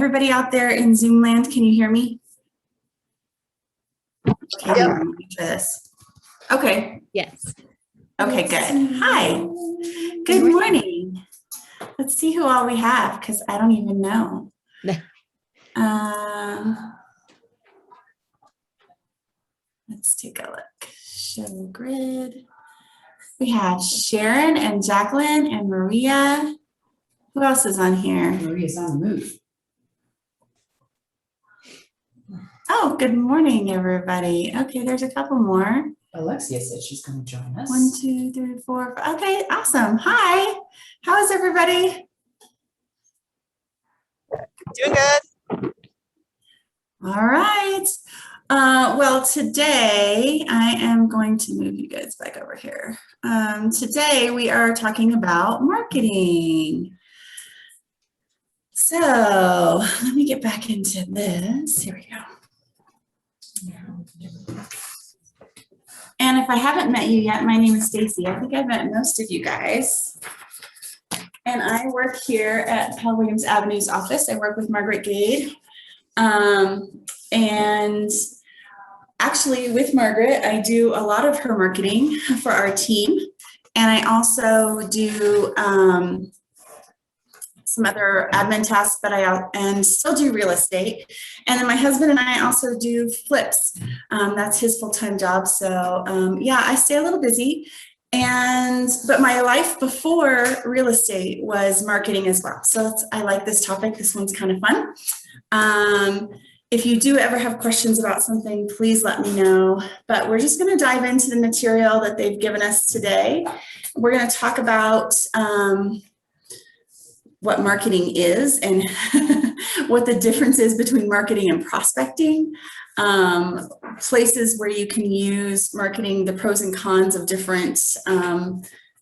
everybody out there in Zoom land, can you hear me? Okay, Yep. this. Okay. Yes. Okay, good. Hi. Good morning. Let's see who all we have, because I don't even know. Let's take a look. Show grid. We have Sharon and Jacqueline and Maria. Who else is on here? Maria's on the move. Oh, good morning, everybody. Okay, there's a couple more. Alexia said she's going to join us. 1, 2, 3, 4. Okay, awesome. Hi. How is everybody? Doing good. All right. Well, today I am going to move you guys back over here. Today we are talking about marketing. So let me get back into this. Here we go. And if I haven't met you yet, my name is Stacy. I think I've met most of you guys. And I work here at Keller Williams Avenue's office. I work with Margaret Gade. And actually with Margaret, I do a lot of her marketing for our team. And I also do some other admin tasks and still do real estate. And then my husband and I also do flips. That's his full-time job. So yeah, I stay a little busy. But my life before real estate was marketing as well. So I like this topic. This one's kind of fun. If you do ever have questions about something, please let me know. But we're just going to dive into the material that they've given us today. We're going to talk about what marketing is and what the difference is between marketing and prospecting, places where you can use marketing, the pros and cons of different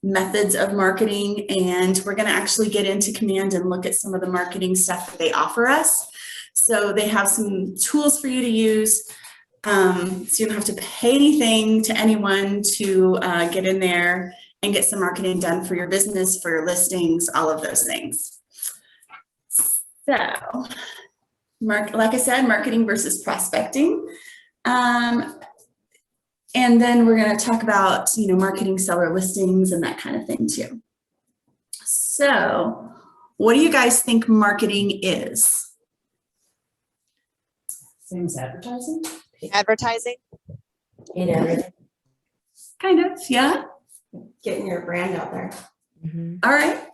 methods of marketing. And we're going to actually get into Command and look at some of the marketing stuff that they offer us. So they have some tools for you to use. So you don't have to pay anything to anyone to get in there and get some marketing done for your business, for your listings, all of those things. So, like I said, marketing versus prospecting. And then we're going to talk about, marketing seller listings and that kind of thing too. So, what do you guys think marketing is? Same as advertising? Advertising. In everything, Kind of, yeah. getting your brand out there. All right.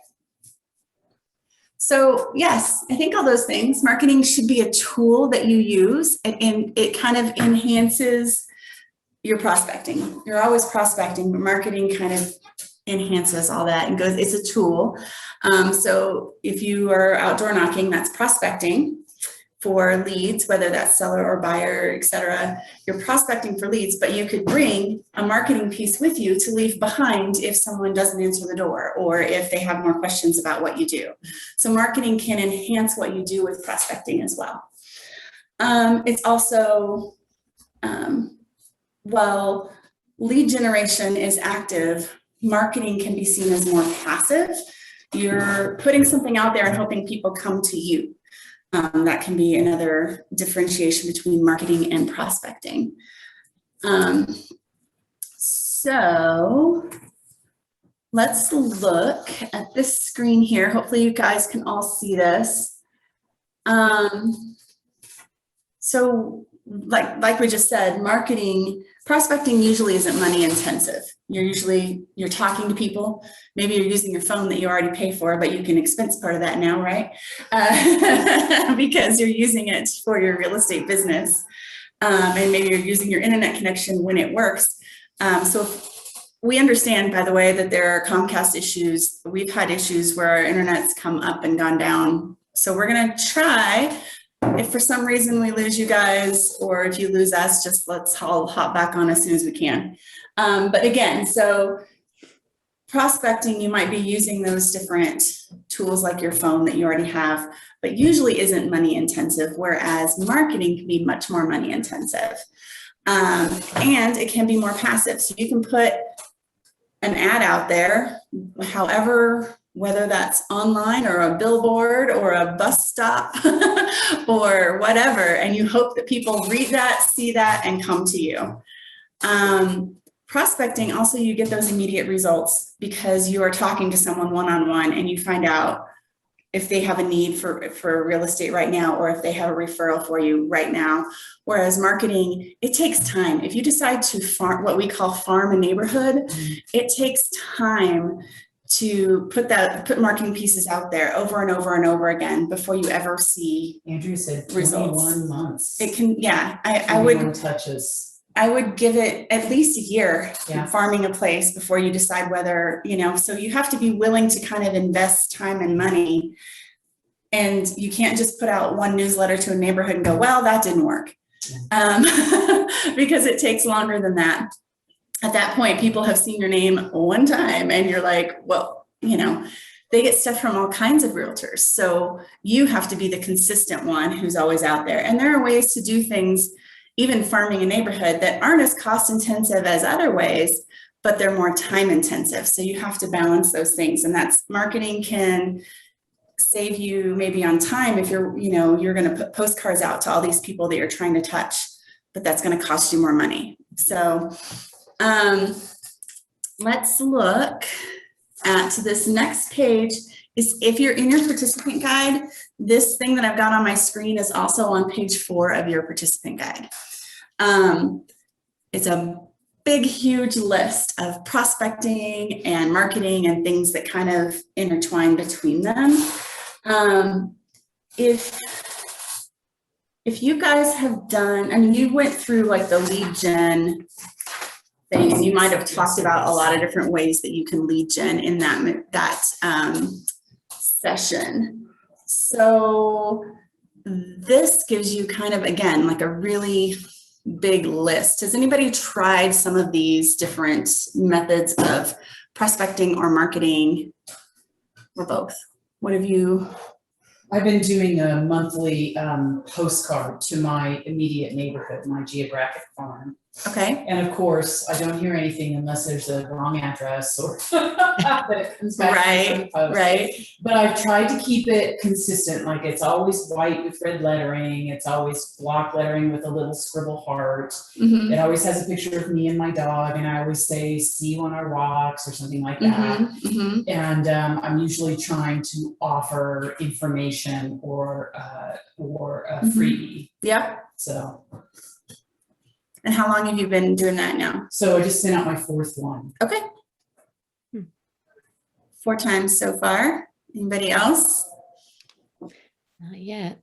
So yes, I think all those things. Marketing should be a tool that you use, and it kind of enhances your prospecting. You're always prospecting, but marketing kind of enhances all that and it's a tool. So if you are outdoor knocking, that's prospecting for leads, whether that's seller or buyer, et cetera. You're prospecting for leads, but you could bring a marketing piece with you to leave behind if someone doesn't answer the door or if they have more questions about what you do. So marketing can enhance what you do with prospecting as well. It's also, while lead generation is active, marketing can be seen as more passive. You're putting something out there and hoping people come to you. That can be another differentiation between marketing and prospecting. So let's look at this screen here. Hopefully you guys can all see this. So like we just said, prospecting usually isn't money intensive. You're talking to people. Maybe you're using your phone that you already pay for, but you can expense part of that now, right? Because you're using it for your real estate business. And maybe you're using your internet connection when it works. So we understand, by the way, that there are Comcast issues. We've had issues where our internet's come up and gone down. So we're gonna try. If for some reason we lose you guys, or if you lose us, just let's all hop back on as soon as we can. But again, so prospecting, you might be using those different tools like your phone that you already have, but usually isn't money intensive, whereas marketing can be much more money intensive. And it can be more passive. So you can put an ad out there, however, whether that's online or a billboard or a bus stop or whatever, and you hope that people read that, see that, and come to you. Prospecting, also you get those immediate results because you are talking to someone one-on-one and you find out if they have a need for real estate right now, or if they have a referral for you right now. Whereas marketing, it takes time. If you decide to farm, what we call farm a neighborhood, it takes time to put marketing pieces out there over and over and over again before you ever see Andrew said results. 21 months. it can, yeah, I 21 would, touches. I would give it at least a year Yeah. farming a place before you decide whether, so you have to be willing to kind of invest time and money. And you can't just put out one newsletter to a neighborhood and go, well, that didn't work. Because it takes longer than that. At that point, people have seen your name one time and you're like, well, they get stuff from all kinds of realtors. So you have to be the consistent one who's always out there. And there are ways to do things, even farming a neighborhood, that aren't as cost intensive as other ways, but they're more time intensive. So you have to balance those things. And that's marketing can save you maybe on time if you're going to put postcards out to all these people that you're trying to touch, but that's going to cost you more money. So let's look at this next page. Is if you're in your participant guide, this thing that I've got on my screen is also on page 4 of your participant guide. It's a big, huge list of prospecting and marketing and things that kind of intertwine between them. If you guys have done, you went through like the lead gen thing, and you might have talked about a lot of different ways that you can lead gen in that session. So this gives you kind of, again, like a really big list. Has anybody tried some of these different methods of prospecting or marketing, or both? What have you? I've been doing a monthly postcard to my immediate neighborhood, my geographic farm. Okay. And of course, I don't hear anything unless there's a wrong address or that it comes back. Right. But I've tried to keep it consistent. Like it's always white with red lettering. It's always block lettering with a little scribble heart. Mm-hmm. It always has a picture of me and my dog. And I always say, see you on our walks or something like that. Mm-hmm. And I'm usually trying to offer information or a freebie. Yep. So. And how long have you been doing that now? So I just sent out my 4th one. Okay. 4 times so far. Anybody else? Not yet.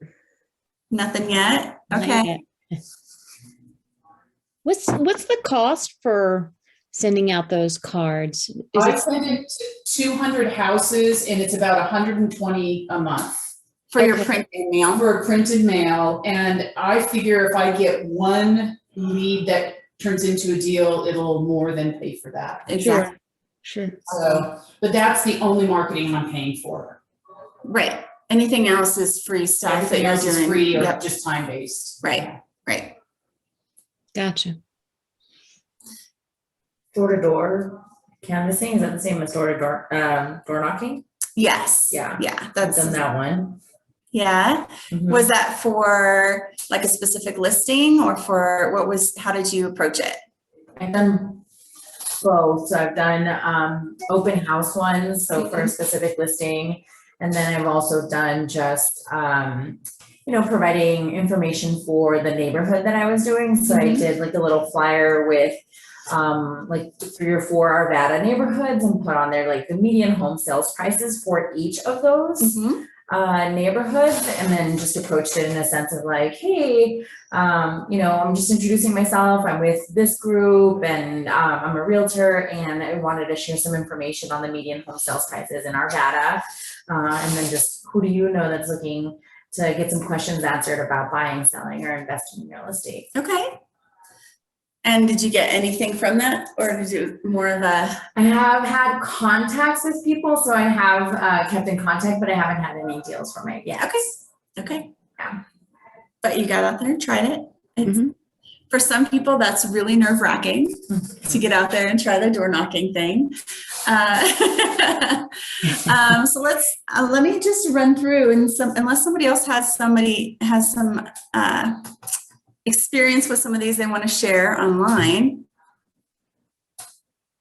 Nothing yet? Not Okay. yet. What's the cost for sending out those cards? Is I it send it to 200 houses and it's about 120 a month For your Okay. printing mail? for a printed mail. And I figure if I get one lead that turns into a deal, it'll more than pay for that. Exactly. Sure. So, but that's the only marketing I'm paying for. Right. Anything else is free stuff that Everything you're else is doing. free or Yep. just time-based. Right. Right. Gotcha. Door to door canvassing, is that the same as door to door knocking? Yes. Yeah. Yeah. I've That's, done that one. yeah. Mhm. Was that for like a specific listing, or for how did you approach it? I've done both. So I've done open house ones, so for a specific listing. And then I've also done just providing information for the neighborhood that I was doing. So I did like a little flyer with like 3 or 4 Arvada neighborhoods and put on there like the median home sales prices for each of those neighborhoods, and then just approached it in a sense of like, hey, I'm just introducing myself. I'm with this group and I'm a realtor and I wanted to share some information on the median home sales prices in Arvada. And then just who do you know that's looking to get some questions answered about buying, selling, or investing in real estate. Okay. And did you get anything from that, or did you more of a? I have had contacts with people, so I have kept in contact, but I haven't had any deals from it yet. Okay. Yeah. But you got out there and tried it. It's, Mhm. For some people, that's really nerve-wracking to get out there and try the door knocking thing. So let me just run through, and unless somebody else has some experience with some of these they want to share online.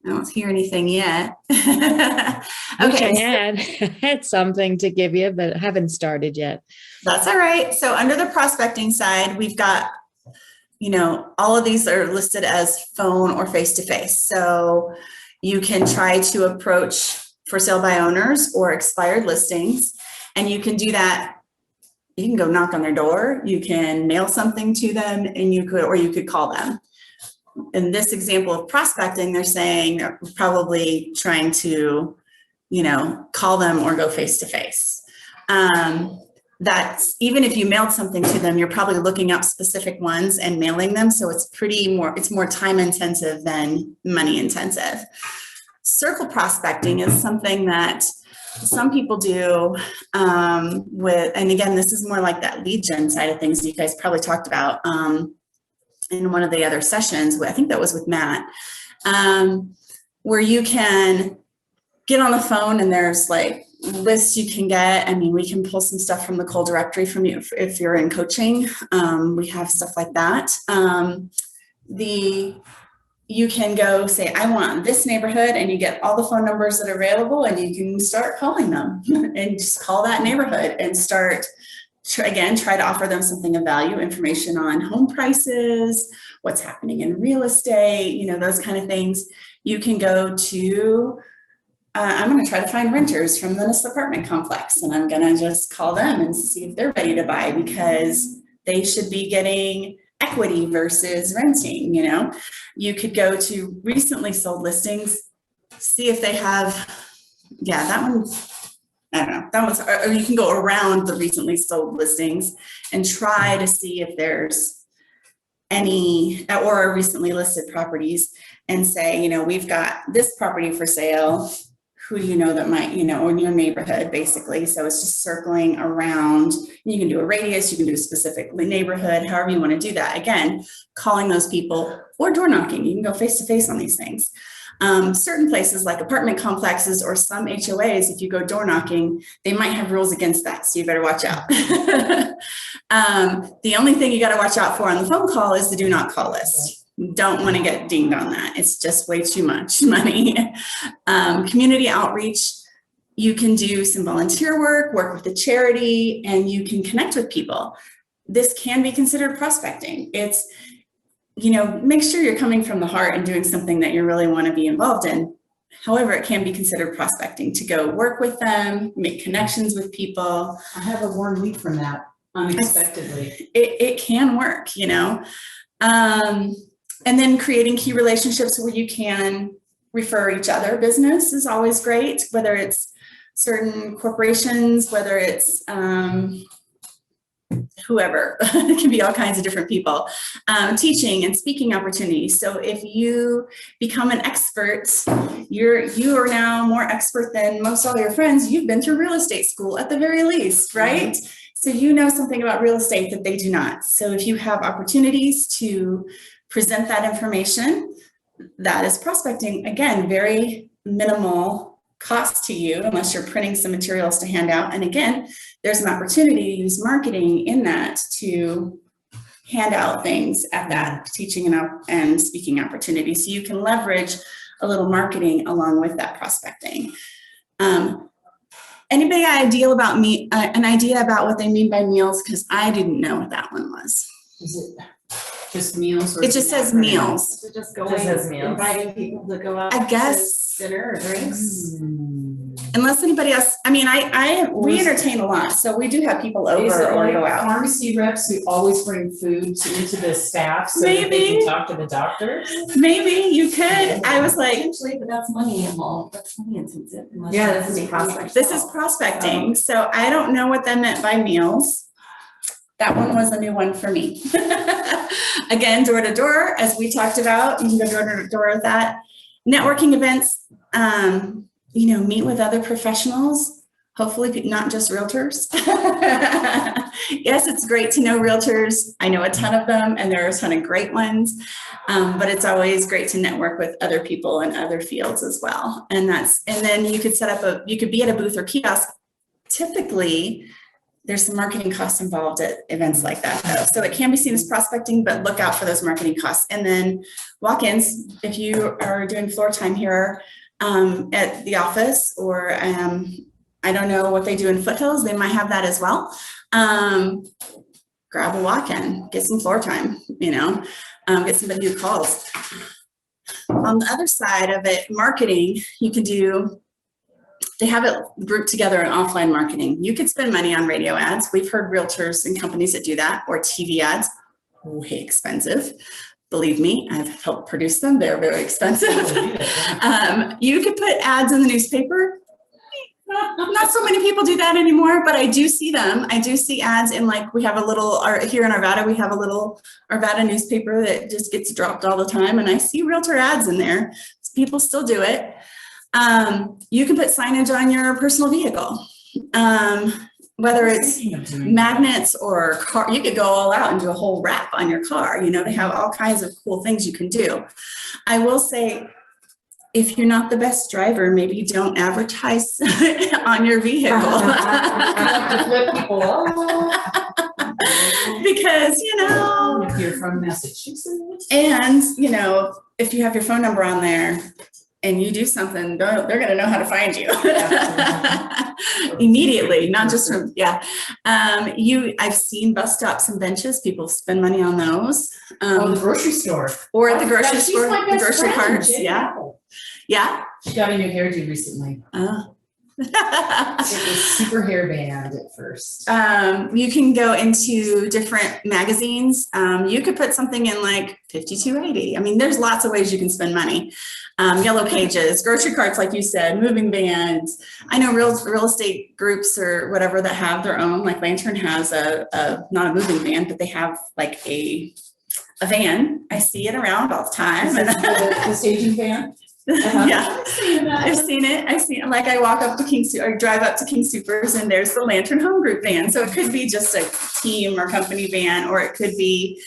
I don't hear anything yet. Wish I Okay, had something to give you, but haven't started yet. that's all right. So under the prospecting side, we've got, all of these are listed as phone or face-to-face. So you can try to approach for sale by owners or expired listings, and you can do that. You can go knock on their door, you can mail something to them, and you could call them. In this example of prospecting, they're saying they're probably trying to, call them or go face-to-face. That's even if you mailed something to them, you're probably looking up specific ones and mailing them. So it's more time intensive than money intensive. Circle prospecting is something that some people do and again, this is more like that lead gen side of things that you guys probably talked about in one of the other sessions. I think that was with Matt, where you can get on the phone and there's like lists you can get. I mean, we can pull some stuff from the Cole directory from you if you're in coaching. We have stuff like that. You can go say, I want this neighborhood, and you get all the phone numbers that are available, and you can start calling them and just call that neighborhood and try to offer them something of value, information on home prices, what's happening in real estate, those kind of things. You can go to, I'm going to try to find renters from this apartment complex, and I'm going to just call them and see if they're ready to buy, because they should be getting equity versus renting. You could go to recently sold listings, see if they have, that one, I don't know, that one's, or you can go around the recently sold listings and try to see if there's any, or recently listed properties, and say, we've got this property for sale. Who do you know that might, or in your neighborhood, basically. So it's just circling around. You can do a radius, you can do a specific neighborhood, however you want to do that. Again, calling those people or door knocking. You can go face-to-face on these things. Certain places like apartment complexes or some HOAs, if you go door knocking, they might have rules against that. So you better watch out. The only thing you got to watch out for on the phone call is the do not call list. Don't want to get dinged on that. It's just way too much money. Community outreach, you can do some volunteer work with a charity, and you can connect with people. This can be considered prospecting. It's, make sure you're coming from the heart and doing something that you really want to be involved in. However, it can be considered prospecting to go work with them, make connections with people. I have a warm lead from that unexpectedly. It can work, and then creating key relationships where you can refer each other. Business is always great, whether it's certain corporations, whether it's whoever. It can be all kinds of different people. Teaching and speaking opportunities. So if you become an expert, you are now more expert than most all your friends. You've been through real estate school at the very least, right? So you know something about real estate that they do not. So if you have opportunities to present that information, that is prospecting. Again, very minimal cost to you unless you're printing some materials to hand out. And again, there's an opportunity to use marketing in that to hand out things at that teaching and speaking opportunity. So you can leverage a little marketing along with that prospecting. Anybody got an idea about what they mean by meals? Because I didn't know what that one was. Is it just meals? Or It just says meals. So just Just says meals. inviting people to go out. I to guess, dinner or drinks. unless anybody else, I mean, we entertain a lot, so we do have people Is over it or like go out. pharmacy reps who always bring food into the staff so that they Maybe. can talk to the doctor? Maybe you could. I was like, Potentially, but that's money involved. That's money intensive. unless Yeah, you this is make prospect. this is prospecting, so I don't know what that meant by meals. That one was a new one for me. Again, door to door, as we talked about, you can go door to door with that. Networking events, meet with other professionals. hopefully not just realtors. Yes, it's great to know realtors. I know a ton of them and there are a ton of great ones. But it's always great to network with other people in other fields as well. And then you could you could be at a booth or kiosk. Typically, there's some marketing costs involved at events like that though. So it can be seen as prospecting, but look out for those marketing costs. And then walk-ins, if you are doing floor time here at the office, or I don't know what they do in Foothills, they might have that as well. Grab a walk-in, get some floor time, get somebody who calls. On the other side of it, marketing, they have it grouped together in offline marketing. You could spend money on radio ads. We've heard realtors and companies that do that, or TV ads, way expensive. Believe me, I've helped produce them. They're very expensive. You could put ads in the newspaper. Not so many people do that anymore, but I do see them. I do see ads in, like, we have here in Arvada, we have a little Arvada newspaper that just gets dropped all the time. And I see realtor ads in there. People still do it. You can put signage on your personal vehicle. Whether it's magnets or car, you could go all out and do a whole wrap on your car. They have all kinds of cool things you can do. I will say, if you're not the best driver, maybe don't advertise on your vehicle. Because, If you're from Massachusetts. and, if you have your phone number on there and you do something, they're going to know how to find you immediately, not just from, I've seen bus stops and benches, people spend money on those. The grocery store. Or at the grocery She's store, my the best grocery friend, carts, Jen yeah. Apple. Yeah. She got a new hairdo recently. It was super hairband at first. You can go into different magazines. You could put something in like 5280. I mean, there's lots of ways you can spend money. Yellow pages, grocery carts, like you said, moving vans. I know real estate groups or whatever that have their own, like Lantern has not a moving van, but they have like a van. I see it around all the time. The staging van. Yeah, I've seen it. Like I walk up to or drive up to King Supers and there's the Lantern Home Group van. So it could be just a team or company van, or it could be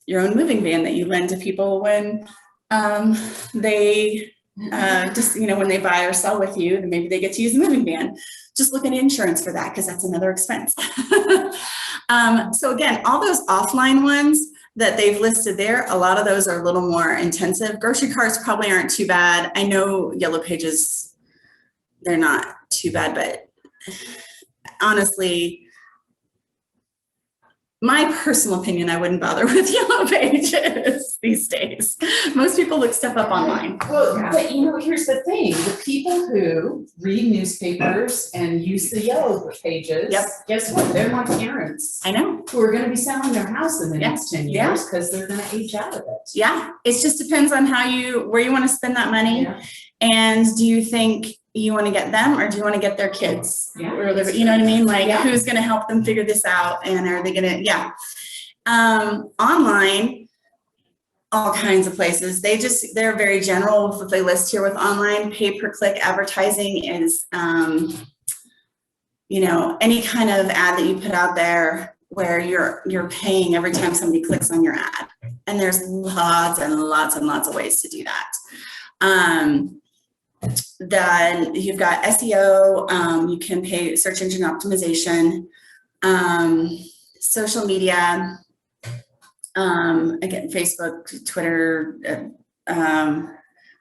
your own moving van that you lend to people when they when they buy or sell with you, then maybe they get to use the moving van. Just look at insurance for that, because that's another expense. So again, all those offline ones that they've listed there, a lot of those are a little more intensive. Grocery carts probably aren't too bad. I know Yellow Pages, they're not too bad, but honestly, my personal opinion, I wouldn't bother with Yellow Pages these days. Most people look stuff up online. Well, but here's the thing, the people who read newspapers and use the Yellow Pages, Yep. guess what? They're my parents I know. who are gonna be selling their house in the Yeah. next 10 Yeah. years because they're gonna age out of it. Yeah, it just depends on where you want to spend that money. Yeah. And do you think you want to get them, or do you want to get their kids? Yeah. Or you know what I mean? Like, Yeah. who's going to help them figure this out? And are they going to, online, all kinds of places. They're very general with what they list here with online. Pay-per-click advertising is, any kind of ad that you put out there where you're paying every time somebody clicks on your ad. And there's lots and lots and lots of ways to do that. Then you've got SEO, you can pay search engine optimization, social media, again, Facebook, Twitter,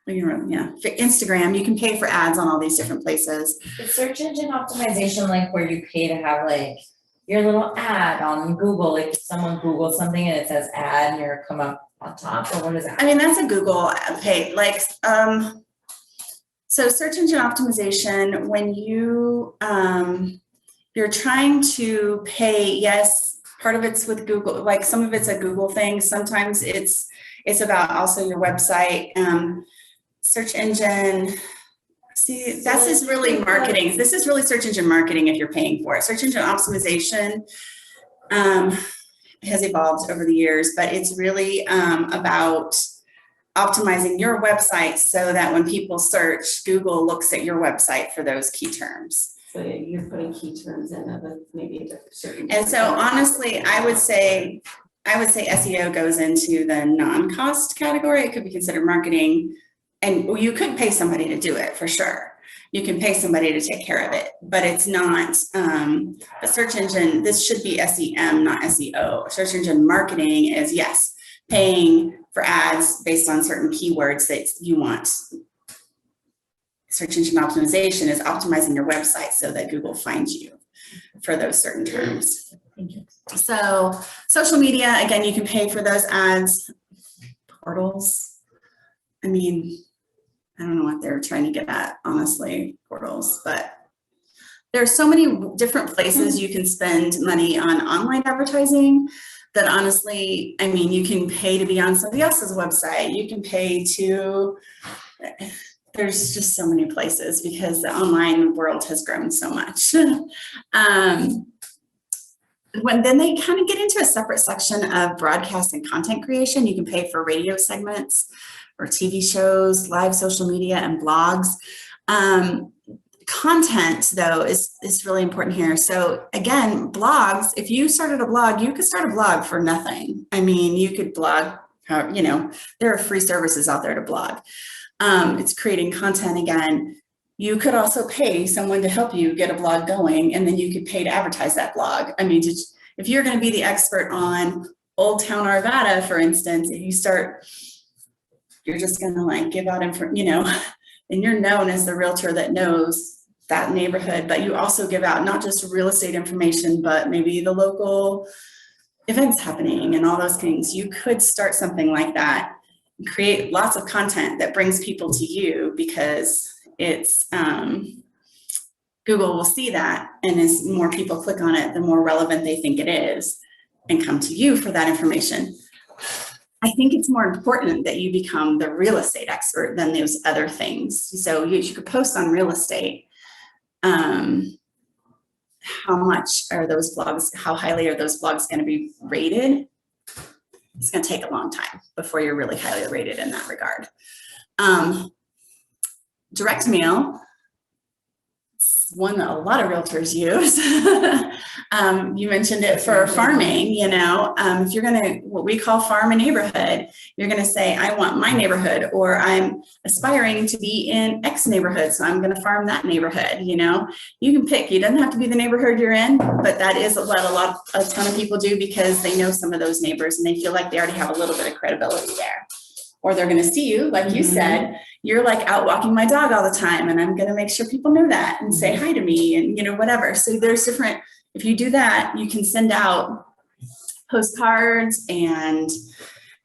Instagram, you can pay for ads on all these different places. Is search engine optimization like where you pay to have like your little ad on Google, like if someone Googles something and it says ad and you're come up on top, or what is that? I mean, that's a Google ad pay, so search engine optimization, when you're trying to pay, yes, part of it's with Google, like some of it's a Google thing. Sometimes it's about also your website, search engine. See, this is really marketing. This is really search engine marketing if you're paying for it. Search engine optimization has evolved over the years, but it's really about optimizing your website so that when people search, Google looks at your website for those key terms. So you're putting key terms in of maybe a certain. And so honestly, I would say SEO goes into the non-cost category. It could be considered marketing, and you could pay somebody to do it for sure. You can pay somebody to take care of it, but it's not, a search engine, this should be SEM, not SEO. Search engine marketing is, yes, paying for ads based on certain keywords that you want. Search engine optimization is optimizing your website so that Google finds you for those certain terms. So social media, again, you can pay for those ads. Portals, I mean, I don't know what they're trying to get at, honestly, portals, but there are so many different places you can spend money on online advertising that honestly, I mean, you can pay to be on somebody else's website. You can pay to, there's just so many places because the online world has grown so much. Then they kind of get into a separate section of broadcast and content creation. You can pay for radio segments or TV shows, live social media, and blogs. Content, though, is really important here. So again, blogs, if you started a blog, you could start a blog for nothing. I mean, you could blog, you know, there are free services out there to blog. It's creating content again. You could also pay someone to help you get a blog going, and then you could pay to advertise that blog. I mean, if you're going to be the expert on Old Town Arvada, for instance, if you start, you're just going to like give out info, you know, and you're known as the realtor that knows that neighborhood, but you also give out not just real estate information, but maybe the local events happening and all those things. You could start something like that, create lots of content that brings people to you because it's Google will see that, and as more people click on it, the more relevant they think it is and come to you for that information. I think it's more important that you become the real estate expert than those other things. So you could post on real estate. How much are those blogs, how highly are those blogs going to be rated? It's going to take a long time before you're really highly rated in that regard. Direct mail, one that a lot of realtors use. You mentioned it for farming, you know, if you're gonna, what we call farm a neighborhood, you're gonna say, I want my neighborhood, or I'm aspiring to be in X neighborhood, so I'm gonna farm that neighborhood, you know. You can pick, it doesn't have to be the neighborhood you're in, but that is what a ton of people do because they know some of those neighbors and they feel like they already have a little bit of credibility there. Or they're gonna see you, like you said, you're like out walking my dog all the time and I'm gonna make sure people know that and say hi to me and, you know, whatever. So there's different, if you do that, you can send out postcards and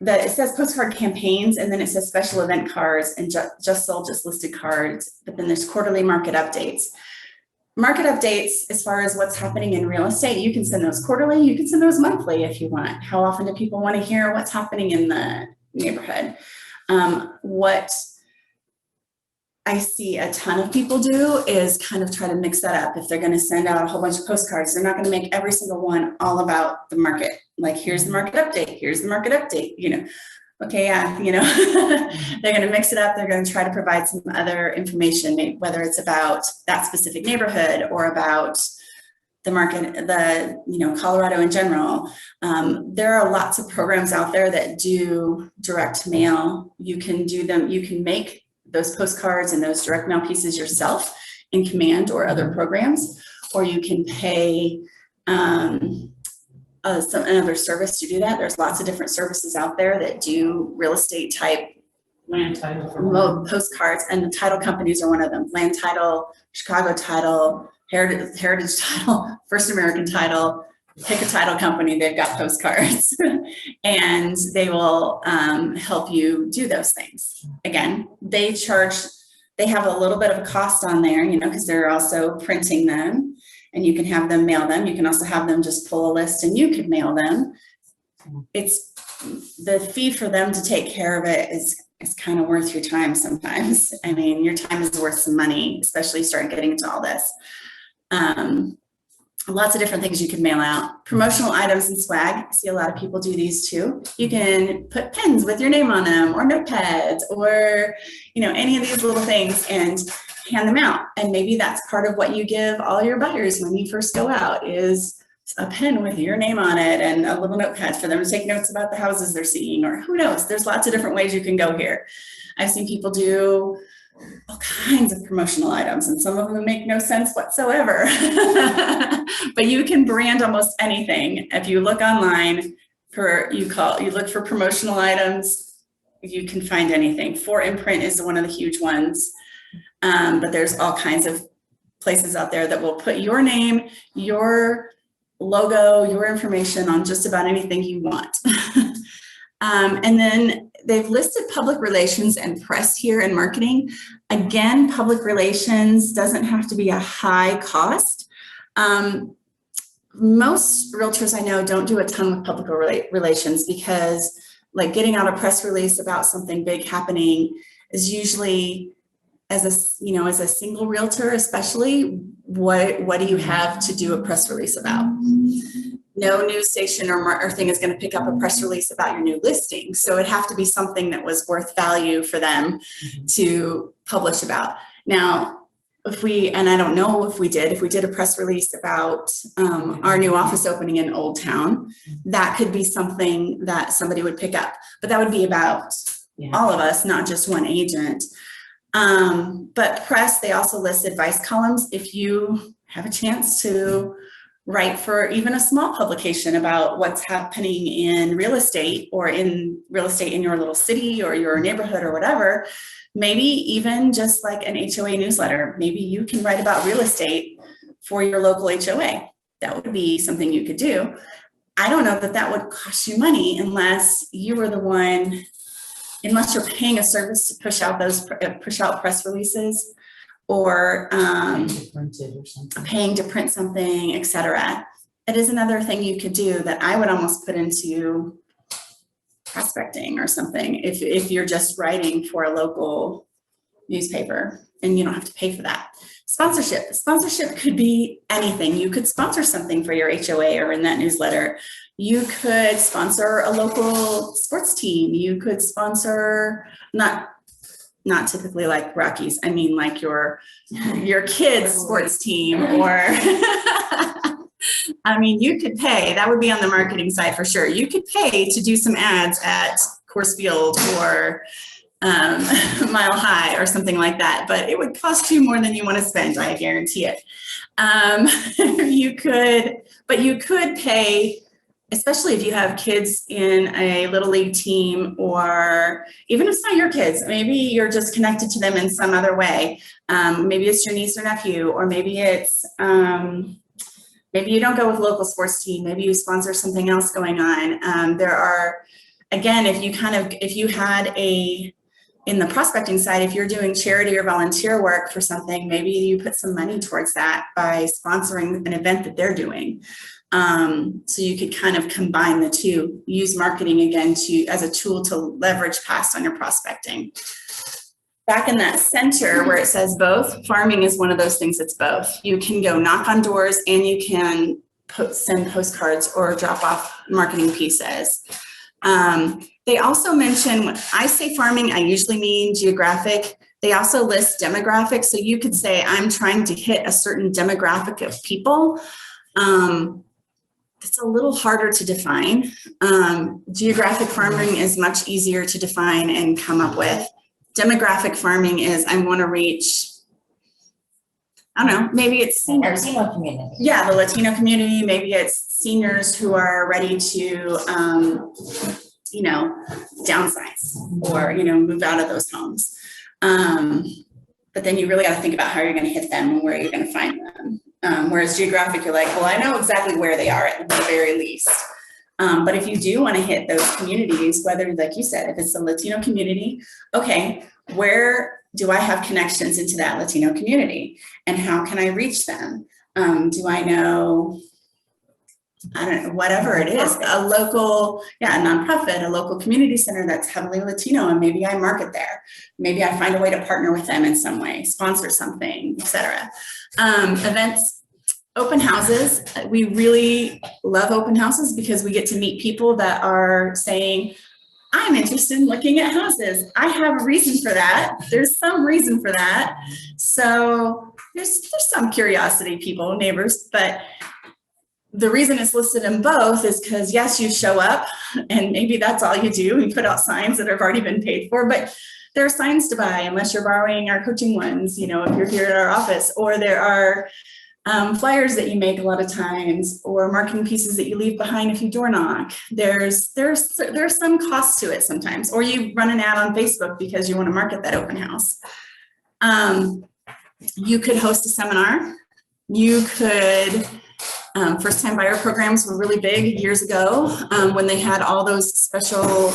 it says postcard campaigns and then it says special event cards and just sold, just listed cards, but then there's quarterly market updates. Market updates, as far as what's happening in real estate, you can send those quarterly, you can send those monthly if you want. How often do people want to hear what's happening in the neighborhood? What I see a ton of people do is kind of try to mix that up. If they're going to send out a whole bunch of postcards, they're not going to make every single one all about the market. Like, here's the market update, here's the market update, you know. Okay, yeah, you know, they're going to mix it up. They're going to try to provide some other information, whether it's about that specific neighborhood or about the market, you know, Colorado in general. There are lots of programs out there that do direct mail. You can do them, you can make those postcards and those direct mail pieces yourself in Command or other programs, or you can pay another service to do that. There's lots of different services out there that do real estate type Land title for one. postcards, and the title companies are one of them. Land Title, Chicago Title, Heritage Title, First American Title. Pick a title company, they've got postcards and they will help you do those things. Again, they have a little bit of a cost on there, you know, because they're also printing them and you can have them mail them. You can also have them just pull a list and you could mail them. It's the fee for them to take care of it is kind of worth your time sometimes. I mean, your time is worth some money, especially start getting into all this. Lots of different things you can mail out. Promotional items and swag. I see a lot of people do these too. You can put pens with your name on them, or notepads, or any of these little things, and hand them out. And maybe that's part of what you give all your buyers when you first go out, is a pen with your name on it and a little notepad for them to take notes about the houses they're seeing, or who knows. There's lots of different ways you can go here. I've seen people do all kinds of promotional items, and some of them make no sense whatsoever. But you can brand almost anything. If you look online you look for promotional items, you can find anything. 4imprint is one of the huge ones. But there's all kinds of places out there that will put your name, your logo, your information on just about anything you want. And then they've listed public relations and press here in marketing. Again, public relations doesn't have to be a high cost. Most realtors I know don't do a ton with public relations, because like getting out a press release about something big happening is usually, as a single realtor especially, what do you have to do a press release about? No news station or thing is going to pick up a press release about your new listing. So it'd have to be something that was worth value for them to publish about. Now, and I don't know if we did a press release about our new office opening in Old Town, that could be something that somebody would pick up. But that would be about all of us, not just one agent. But press, they also list advice columns. If you have a chance to write for even a small publication about what's happening in real estate, or in real estate in your little city or your neighborhood or whatever, maybe even just like an HOA newsletter, maybe you can write about real estate for your local HOA. That would be something you could do. I don't know that that would cost you money unless you were the one, unless you're paying a service to push out press releases, or paying to print something, etc. It is another thing you could do that I would almost put into prospecting or something, if you're just writing for a local newspaper and you don't have to pay for that. Sponsorship could be anything. You could sponsor something for your HOA or in that newsletter. You could sponsor a local sports team. You could sponsor, not typically like Rockies, I mean like your kids' sports team, or I mean, you could pay, that would be on the marketing side for sure. You could pay to do some ads at Coors Field or Mile High or something like that, but it would cost you more than you want to spend, I guarantee it. You could pay, especially if you have kids in a little league team, or even if it's not your kids, maybe you're just connected to them in some other way. Maybe it's your niece or nephew, or maybe it's, maybe you don't go with local sports team, maybe you sponsor something else going on. There are, again, if you had in the prospecting side, if you're doing charity or volunteer work for something, maybe you put some money towards that by sponsoring an event that they're doing. So you could kind of combine the two, use marketing again as a tool to leverage past on your prospecting. Back in that center where it says both, farming is one of those things that's both. You can go knock on doors and you can send postcards or drop off marketing pieces. They also mention, when I say farming, I usually mean geographic. They also list demographics. So you could say, I'm trying to hit a certain demographic of people. It's a little harder to define. Geographic farming is much easier to define and come up with. Demographic farming is, I want to reach, I don't know, maybe it's seniors. Latino community. Yeah, the Latino community. Maybe it's seniors who are ready to, downsize or, move out of those homes. But then you really got to think about how you're going to hit them and where you're going to find them. Whereas geographic, you're like, well, I know exactly where they are at the very least. But if you do want to hit those communities, whether, like you said, if it's a Latino community, okay, where do I have connections into that Latino community? And how can I reach them? Do I know, I don't know, whatever it is, a local, a nonprofit, a local community center that's heavily Latino, and maybe I market there. Maybe I find a way to partner with them in some way, sponsor something, etc. Events. Open houses, we really love open houses because we get to meet people that are saying, I'm interested in looking at houses. I have a reason for that. There's some reason for that. So there's some curiosity, people, neighbors, but the reason it's listed in both is because yes, you show up and maybe that's all you do. We put out signs that have already been paid for, but there are signs to buy unless you're borrowing our coaching ones, you know, if you're here at our office, or there are flyers that you make a lot of times, or marketing pieces that you leave behind if you door knock. There's some cost to it sometimes, or you run an ad on Facebook because you want to market that open house. You could host a seminar. You could, first time buyer programs were really big years ago when they had all those special,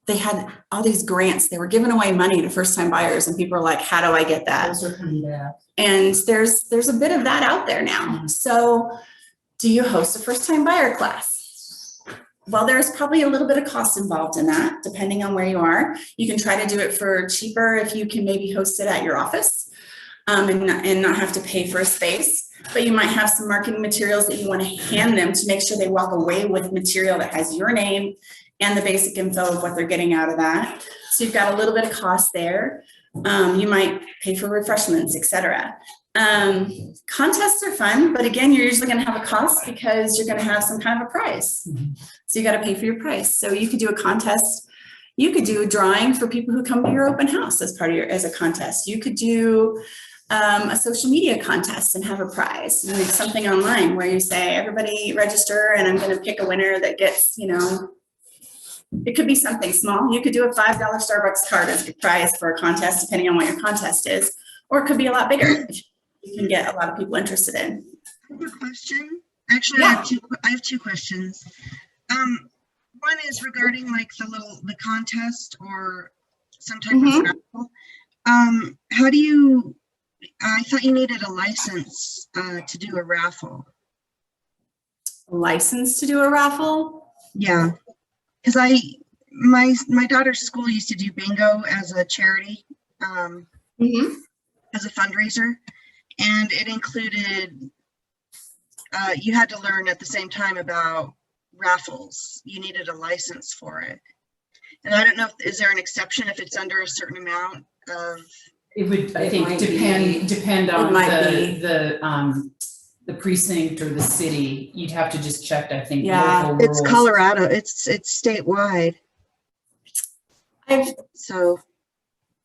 they had all these grants. They were giving away money to first time buyers and people are like, how do I get that? Those are coming back. And there's a bit of that out there now. So do you host a first time buyer class? Well, there's probably a little bit of cost involved in that, depending on where you are. You can try to do it for cheaper if you can maybe host it at your office and not have to pay for a space. But you might have some marketing materials that you want to hand them to make sure they walk away with material that has your name and the basic info of what they're getting out of that. So you've got a little bit of cost there. You might pay for refreshments, etc. Contests are fun, but again, you're usually going to have a cost because you're going to have some kind of a prize. So you got to pay for your price. So you could do a contest. You could do a drawing for people who come to your open house as part of as a contest. You could do a social media contest and have a prize. You make something online where you say, everybody register and I'm going to pick a winner that gets, you know, it could be something small. You could do a $5 Starbucks card as a prize for a contest, depending on what your contest is, or it could be a lot bigger. You can get a lot of people interested in. I have a question. Actually, Yeah. I have two questions. One is regarding like the contest or some type of raffle. How do you? I thought you needed a license to do a raffle. A license to do a raffle? Yeah, because my daughter's school used to do bingo as a charity, as a fundraiser, and it included you had to learn at the same time about raffles. You needed a license for it, and I don't know is there an exception if it's under a certain amount of. It would, I It think, might depend on might be. the precinct or the city. You'd have to just check, I think, Yeah. local It's rules. Colorado. It's statewide. So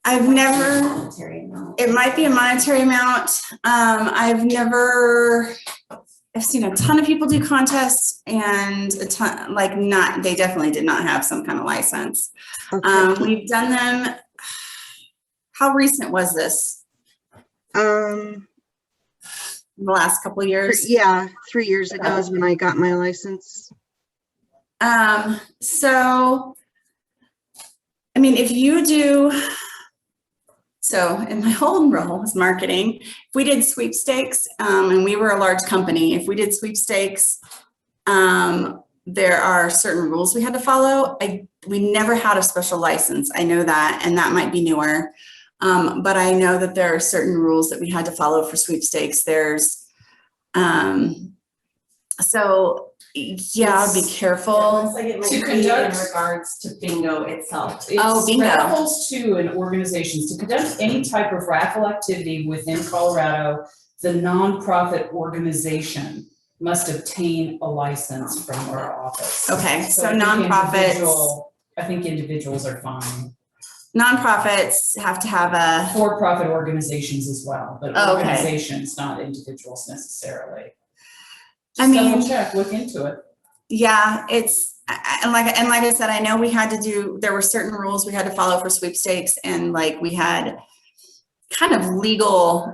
I've never, Voluntary amount. it might be a monetary amount. I've seen a ton of people do contests and a ton, like they definitely did not have some kind of license. okay. We've done them. How recent was this? The last couple of years? Yeah, 3 years ago is when I got my license. So, I mean, if you do, so in my old role as marketing, if we did sweepstakes, and we were a large company, if we did sweepstakes, there are certain rules we had to follow. We never had a special license. I know that, and that might be newer. But I know that there are certain rules that we had to follow for sweepstakes. There's, so yeah, I'd be It careful. looks like it To might be in conduct- regards to bingo itself. Oh, It's bingo. raffles too, and organizations, to conduct any type of raffle activity within Colorado, the nonprofit organization must obtain a license from our office. Okay, so I think nonprofits, I think individuals are fine. nonprofits have to have a, For-profit organizations as well, but Okay. organizations, not individuals necessarily. I Just mean- double check, look into it. yeah, and like I said, I know we had to there were certain rules we had to follow for sweepstakes, and like we had kind of legal,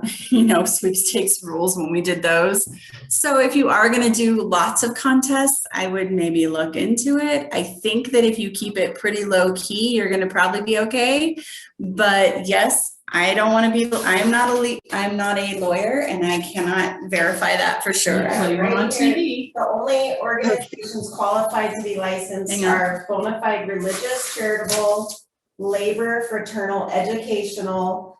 sweepstakes rules when we did those. So if you are gonna do lots of contests, I would maybe look into it. I think that if you keep it pretty low key, you're gonna probably be okay. But yes, I don't wanna be, I'm not a lawyer and I cannot verify that for sure. Well, you're on TV. The only organizations qualified to be licensed Hang on. are bona fide religious, charitable, labor, fraternal, educational,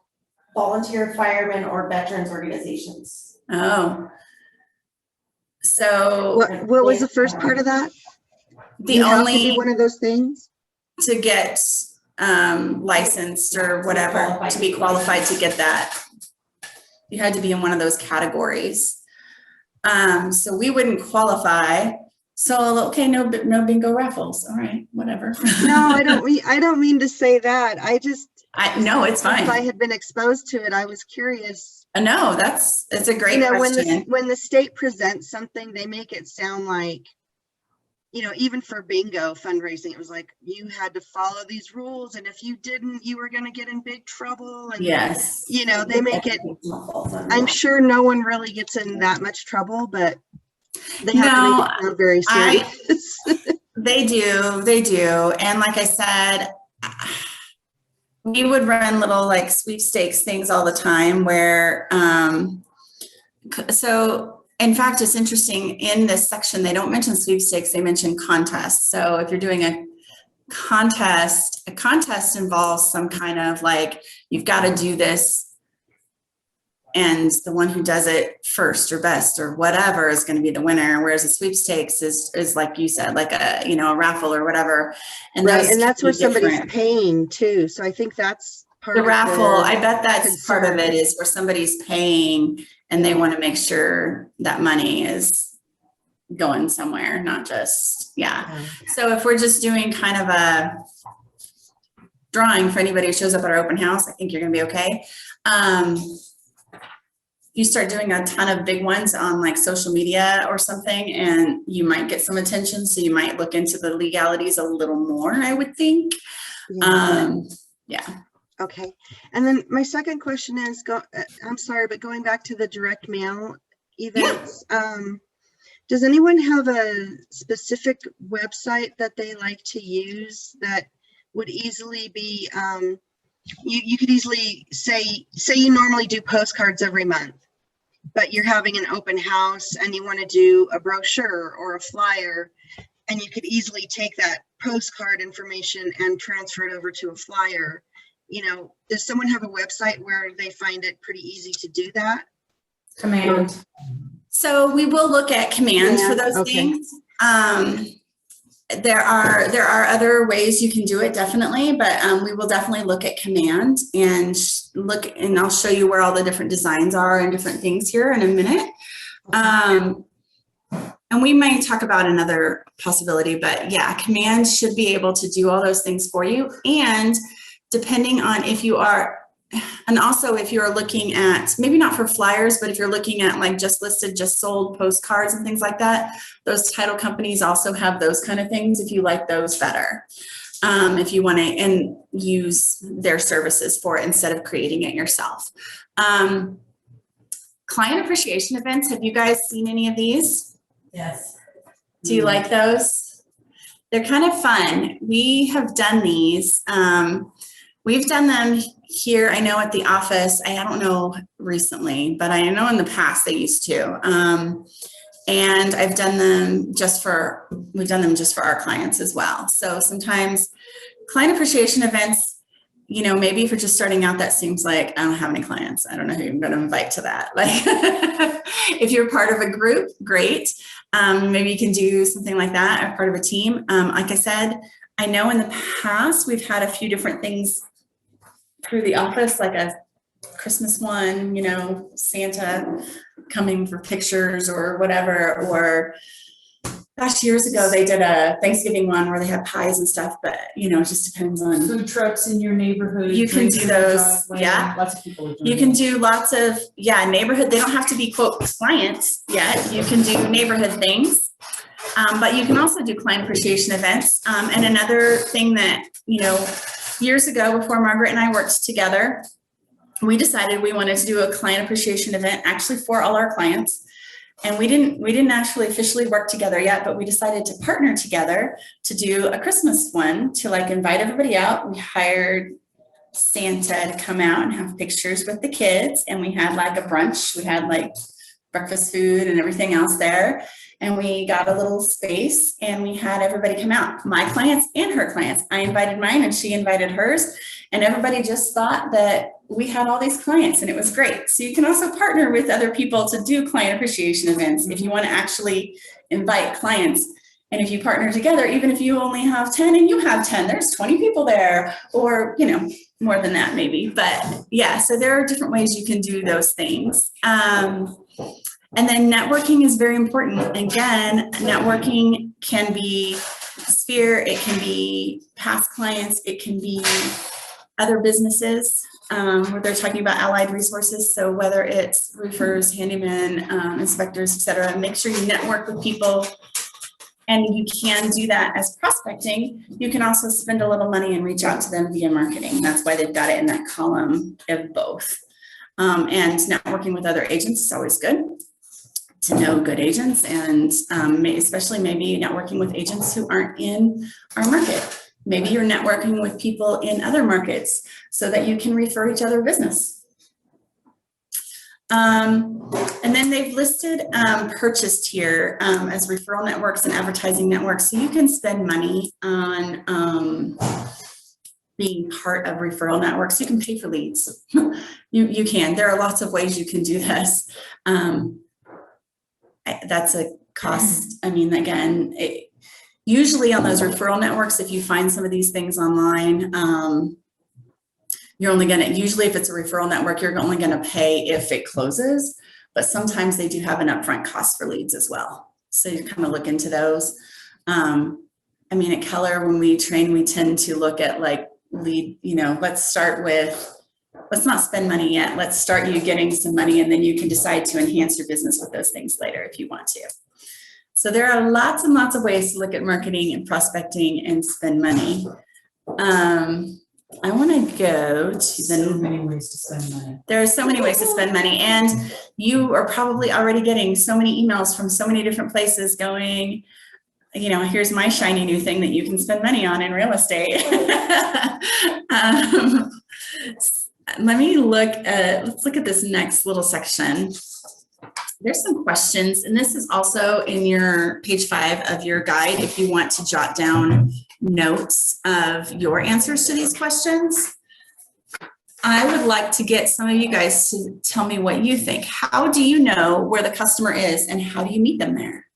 volunteer firemen, or veterans organizations. Oh, So What was the first part of that? the You have to be only one of those things? to get licensed or whatever, to be qualified to get that, you had to be in one of those categories. So we wouldn't qualify. So, okay, no bingo raffles. All right, whatever. No, I don't mean to say that. No, it's Since I fine. had been exposed to it, I was curious. No, it's a great question. When the state presents something, they make it sound like, even for bingo fundraising, it was like you had to follow these rules, and if you didn't, you were going to get in big trouble. And Yes. they make it. I'm sure no one really gets in that much trouble, but they have to make it sound very serious. They do. And like I said, we would run little like sweepstakes things all the time where, so in fact, it's interesting, in this section, they don't mention sweepstakes, they mention contests. So if you're doing a contest involves some kind of like, you've got to do this, and the one who does it first or best or whatever is going to be the winner. Whereas a sweepstakes is like you said, like a raffle or whatever. And Right, those and that's can where be somebody's different. paying too. So I think that's part The of raffle, I bet that's concern. part of it, is where somebody's paying and they want to make sure that money is going somewhere, not just, So if we're just doing kind of a drawing for anybody who shows up at our open house, I think you're going to be okay. You start doing a ton of big ones on like social media or something, and you might get some attention. So you might look into the legalities a little more, I would think. Yeah. Okay. And then my second question is, I'm sorry, but going back to the direct mail events, does anyone have a specific website that they like to use that would easily be, you could easily say you normally do postcards every month, but you're having an open house and you want to do a brochure or a flyer, and you could easily take that postcard information and transfer it over to a flyer. Does someone have a website where they find it pretty easy to do that? Command. So we will look at commands for those okay. things. There are other ways you can do it, definitely, but we will definitely look at command and and I'll show you where all the different designs are and different things here in a minute. And we might talk about another possibility, but yeah, command should be able to do all those things for you. And depending on if you are, and also if you're looking at, maybe not for flyers, but if you're looking at like just listed, just sold postcards and things like that, those title companies also have those kind of things if you like those better. If you want to and use their services for it instead of creating it yourself. Client appreciation events, have you guys seen any of these? Yes. Do you like those? They're kind of fun. We have done these. We've done them here, I know at the office. I don't know recently, but I know in the past they used to. And we've done them just for our clients as well. So sometimes client appreciation events, maybe if you're just starting out, that seems like I don't have any clients. I don't know who I'm going to invite to that. Like if you're part of a group, great. Maybe you can do something like that, or part of a team. Like I said, I know in the past we've had a few different things through the office, like a Christmas one, Santa coming for pictures or whatever, or gosh, years ago they did a Thanksgiving one where they had pies and stuff, but it just depends on. Food trucks in your neighborhood. You can drinks do in the those, driveway. yeah. Lots of people are doing You can those. do lots of, neighborhood. They don't have to be quote clients yet. You can do neighborhood things, but you can also do client appreciation events. And another thing that, years ago before Margaret and I worked together, we decided we wanted to do a client appreciation event actually for all our clients. And we didn't actually officially work together yet, but we decided to partner together to do a Christmas one to like invite everybody out. We hired Santa to come out and have pictures with the kids. And we had like a brunch. We had like breakfast food and everything else there. And we got a little space and we had everybody come out, my clients and her clients. I invited mine and she invited hers. And everybody just thought that we had all these clients and it was great. So you can also partner with other people to do client appreciation events if you want to actually invite clients. And if you partner together, even if you only have 10 and you have 10, there's 20 people there, or, you know, more than that maybe. But yeah, so there are different ways you can do those things. And then networking is very important. Again, networking can be Sphere, it can be past clients, it can be other businesses where they're talking about allied resources. So whether it's roofers, handymen, inspectors, et cetera, make sure you network with people. And you can do that as prospecting. You can also spend a little money and reach out to them via marketing. That's why they've got it in that column of both. And networking with other agents is always good to know good agents, and especially maybe networking with agents who aren't in our market. Maybe you're networking with people in other markets so that you can refer each other business. And then they've listed purchased here as referral networks and advertising networks. So you can spend money on being part of referral networks. You can pay for leads. You can. There are lots of ways you can do this. That's a cost. I mean, again, usually on those referral networks, if you find some of these things online, you're only going to, usually if it's a referral network, you're only going to pay if it closes, but sometimes they do have an upfront cost for leads as well. So you kind of look into those. I mean, at Keller, when we train, we tend to look at like lead, you know, let's not spend money yet. Let's start you getting some money, and then you can decide to enhance your business with those things later if you want to. So there are lots and lots of ways to look at marketing and prospecting and spend money. I want to go to So many ways to spend money. there are so many ways to spend money, and you are probably already getting so many emails from so many different places going, you know, here's my shiny new thing that you can spend money on in real estate. Let's look at this next little section. There's some questions, and this is also in your page 5 of your guide if you want to jot down notes of your answers to these questions. I would like to get some of you guys to tell me what you think. How do you know where the customer is, and how do you meet them there?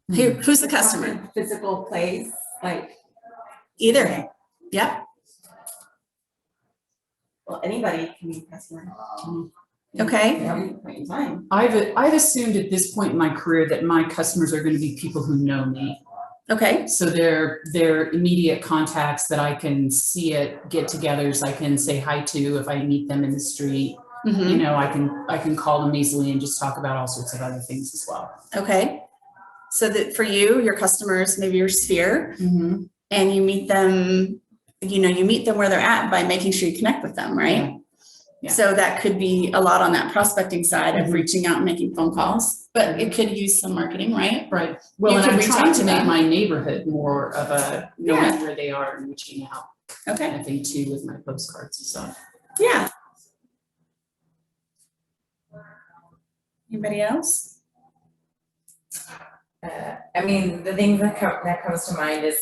Who's the customer? Physical place, like, Either. Yep. well, anybody can be a customer. Okay. At any point in time. I've assumed at this point in my career that my customers are going to be people who know me. Okay. So they're immediate contacts that I can see at get-togethers. I can say hi to if I meet them in the street. Mhm. You know, I can call them easily and just talk about all sorts of other things as well. Okay. So that for you, your customers, maybe your sphere, Mm-hmm. and you meet them, you know, you meet them where they're at by making sure you connect with them, right? Yeah. So that could be a lot on that prospecting side of Mhm. reaching out and making phone calls, but it could use some marketing, right? Right. Well, You and could I'm reach trying out to to make them. my neighborhood more of a knowing Yeah. where they are and reaching out. Okay. I think too with my postcards and stuff. Yeah. Anybody else? I mean, the thing that comes to mind is,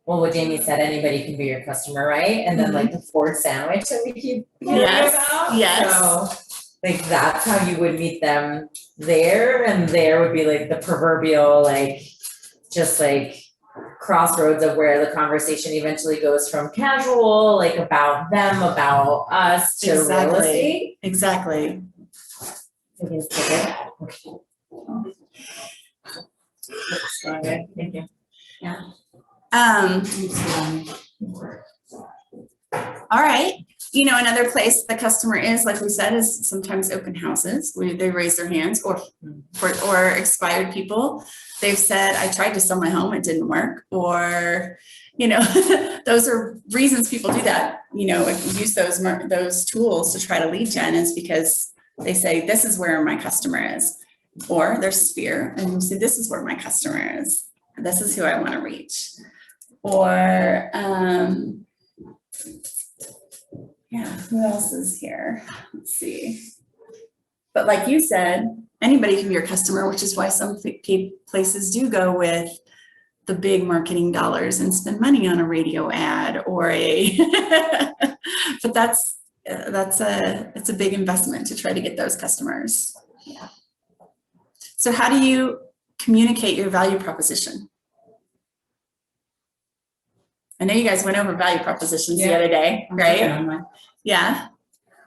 well, what Jamie said, anybody can be your customer, right? And then like the Ford sandwich that we keep hearing Yes, about. yes. So like that's how you would meet them there, and there would be like the proverbial like just like crossroads of where the conversation eventually goes from casual, like about them, about us, to real Exactly. estate. Exactly. I guess that's it. Okay, thank you. All right. You know, another place the customer is, like we said, is sometimes open houses where they raise their hands, or expired people. They've said, I tried to sell my home, it didn't work. Or, you know, those are reasons people do that, you know, use those tools to try to lead gen, is because they say, this is where my customer is. Or their sphere, and you say, this is where my customer is. This is who I want to reach. Or Yeah, who else is here? Let's see. But like you said, anybody can be your customer, which is why some places do go with the big marketing dollars and spend money on a radio ad or a, but it's a big investment to try to get those customers. Yeah. So how do you communicate your value proposition? I know you guys went over value propositions the other day, right? Yeah.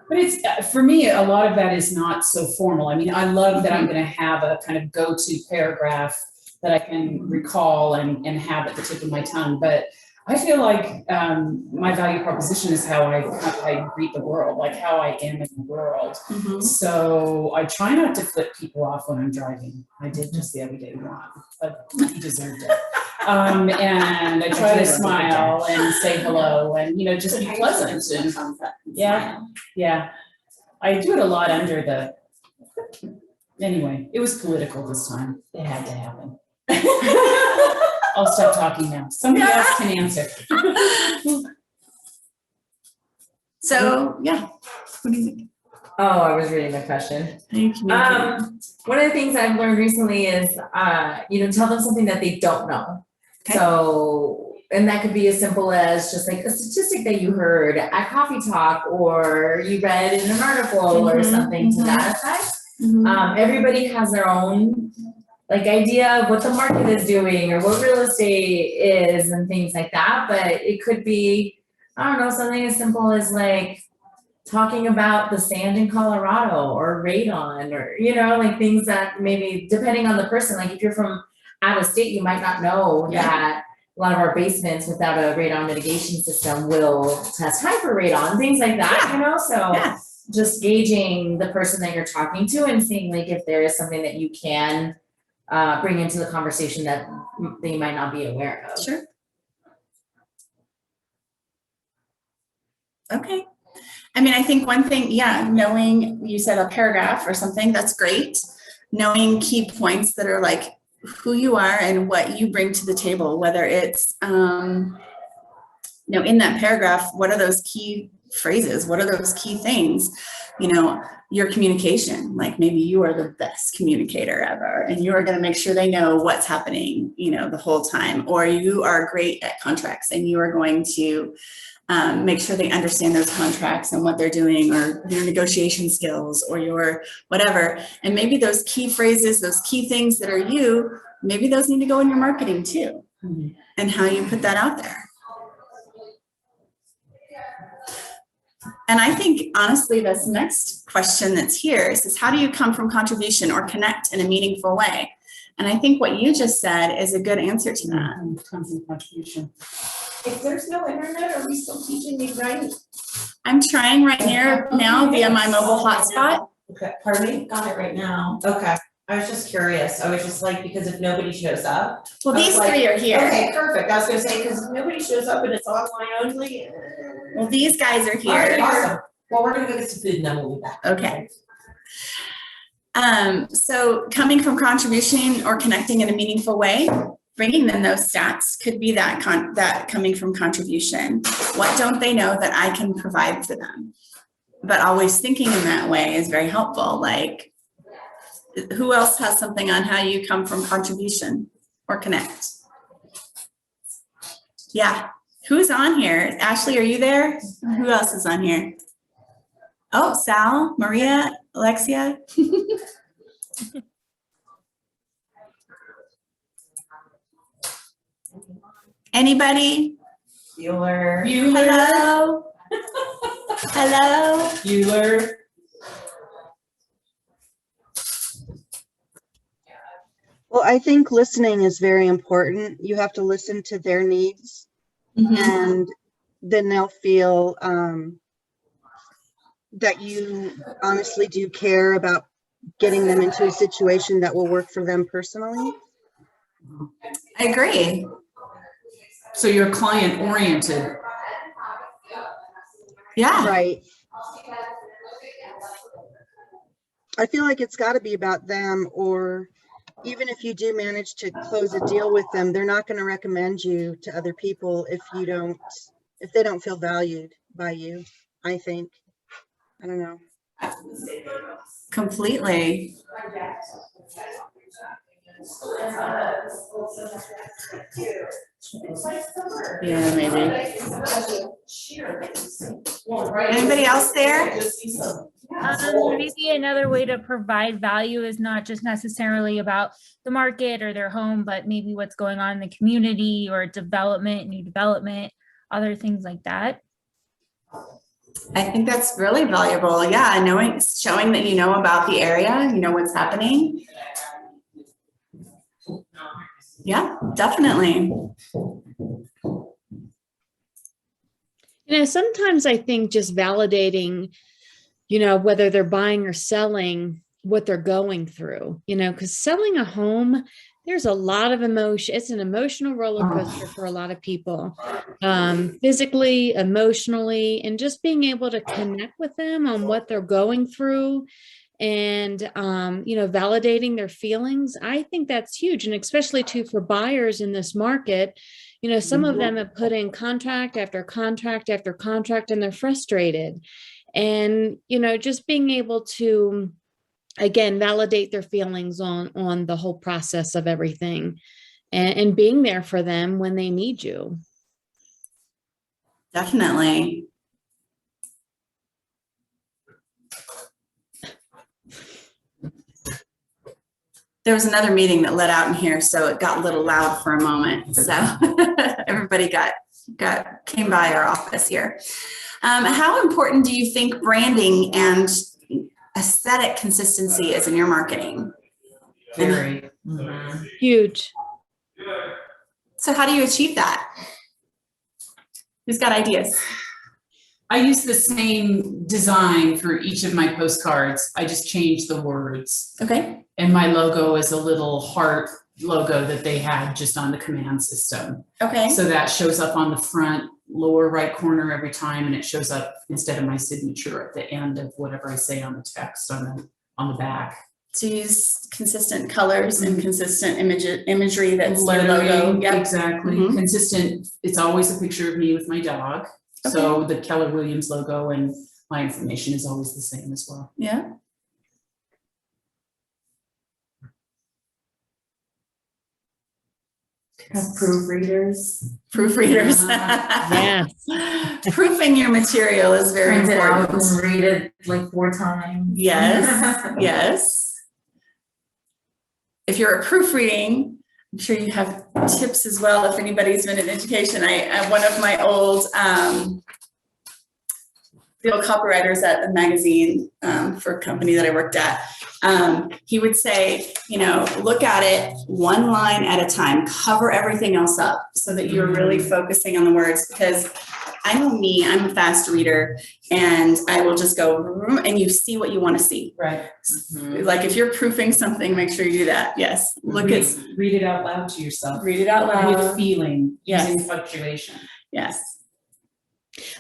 But it's, for me, a lot of that is not so formal. I mean, I love that I'm gonna have a kind of go-to paragraph that I can recall and have at the tip of my tongue. But I feel like my value proposition is how I greet the world, like how I am in the world. Mhm. So I try not to flip people off when I'm driving. I did just the other day, Ron, but he deserved it. And I try to smile and say hello and, just be pleasant and, yeah. I do it a lot under anyway, it was political this time. It had to happen. I'll stop talking now. Somebody else can answer. So, yeah, what do you think? Oh, I was reading the question. How do you communicate? One of the things I've learned recently is, tell them something that they don't know. Okay. So, and that could be as simple as just like a statistic that you heard at Coffee Talk or you read in an article or Mhm, something to that effect. Mhm. Everybody has their own idea of what the market is doing or what real estate is and things like that. But it could be, I don't know, something as simple as talking about the sand in Colorado or radon or, things that maybe depending on the person, if you're from out of state, you might not know that a lot of our basements without a radon mitigation system will test high for radon, things like that, so Yeah. just gauging the person that you're talking to and seeing if there is something that you can bring into the conversation that they might not be aware of. Sure. Okay. I mean, I think one thing, knowing you said a paragraph or something, that's great. Knowing key points that are who you are and what you bring to the table, whether it's, in that paragraph, what are those key phrases? What are those key things? Your communication, maybe you are the best communicator ever and you are going to make sure they know what's happening, the whole time, or you are great at contracts and you are going to make sure they understand those contracts and what they're doing or your negotiation skills or your whatever. And maybe those key phrases, those key things that are you, maybe those need to go in your marketing too, and how you put that out there. And I think, honestly, this next question that's here is how do you come from contribution or connect in a meaningful way? And I think what you just said is a good answer to that. Comes in contribution. If there's no internet, are we still teaching these right? I'm trying right here now via my mobile hotspot. Okay, pardon me? Got it right now. Okay, I was just curious. I was just because if nobody shows up. Well, I was these like, three are here. Okay, perfect. I was gonna say, because if nobody shows up and it's online only. Well, these guys are All right, here. awesome. Well, we're gonna go get some food and then we'll be back. Okay. So coming from contribution or connecting in a meaningful way, bringing them those stats could be that coming from contribution. What don't they know that I can provide for them? But always thinking in that way is very helpful. Who else has something on how you come from contribution or connect? Yeah, who's on here? Ashley, are you there? Who else is on here? Oh, Sal, Maria, Alexia. Anybody? Bueller. Hello? Hello? Bueller. Well, I think listening is very important. You have to listen to their needs, and then they'll feel that you honestly do care about getting them into a situation that will work for them personally. I agree. So you're client oriented. Yeah. Right. I feel like it's got to be about them, or even if you do manage to close a deal with them, they're not going to recommend you to other people if they don't feel valued by you. I think. I don't know. Completely. Yeah, maybe. Anybody else there? Maybe another way to provide value is not just necessarily about the market or their home, but maybe what's going on in the community or development, new development, other things like that. I think that's really valuable. Yeah, knowing, showing that you know about the area, you know what's happening. Yeah, definitely. Sometimes I think just validating, whether they're buying or selling, what they're going through, because selling a home, there's a lot of emotion. It's an emotional roller coaster for a lot of people, physically, emotionally, and just being able to connect with them on what they're going through and, validating their feelings. I think that's huge. And especially too, for buyers in this market, some of them have put in contract after contract after contract and they're frustrated. And, just being able to, again, validate their feelings on the whole process of everything and being there for them when they need you. Definitely. There was another meeting that let out in here, so it got a little loud for a moment. So everybody came by our office here. How important do you think branding and aesthetic consistency is in your marketing? Very. Huge. So how do you achieve that? Who's got ideas? I use the same design for each of my postcards. I just changed the words. Okay. And my logo is a little heart logo that they had just on the command system. Okay. So that shows up on the front lower right corner every time, and it shows up instead of my signature at the end of whatever I say on the text on the back. To use consistent colors and consistent imagery that's your logo. Lettering, Yep. exactly. Mhm. Consistent. It's always a picture of me with my dog. So the Keller Williams logo and my information is always the same as well. Yeah. Proofreaders. Proofreaders. Yes. Proofing your material is very Print it out important. and read it like 4 times. Yes, yes. If you're proofreading, I'm sure you have tips as well. If anybody's been in education, I one of my old field copywriters at a magazine for a company that I worked at, he would say, look at it one line at a time, cover everything else up so that you're really focusing on the words, because I know me, I'm a fast reader and I will just go and you see what you want to see. Right. Like if you're proofing something, make sure you do that. Yes. Look at, Read it out loud to yourself. read it out With loud. feeling, Yes. using punctuation. Yes.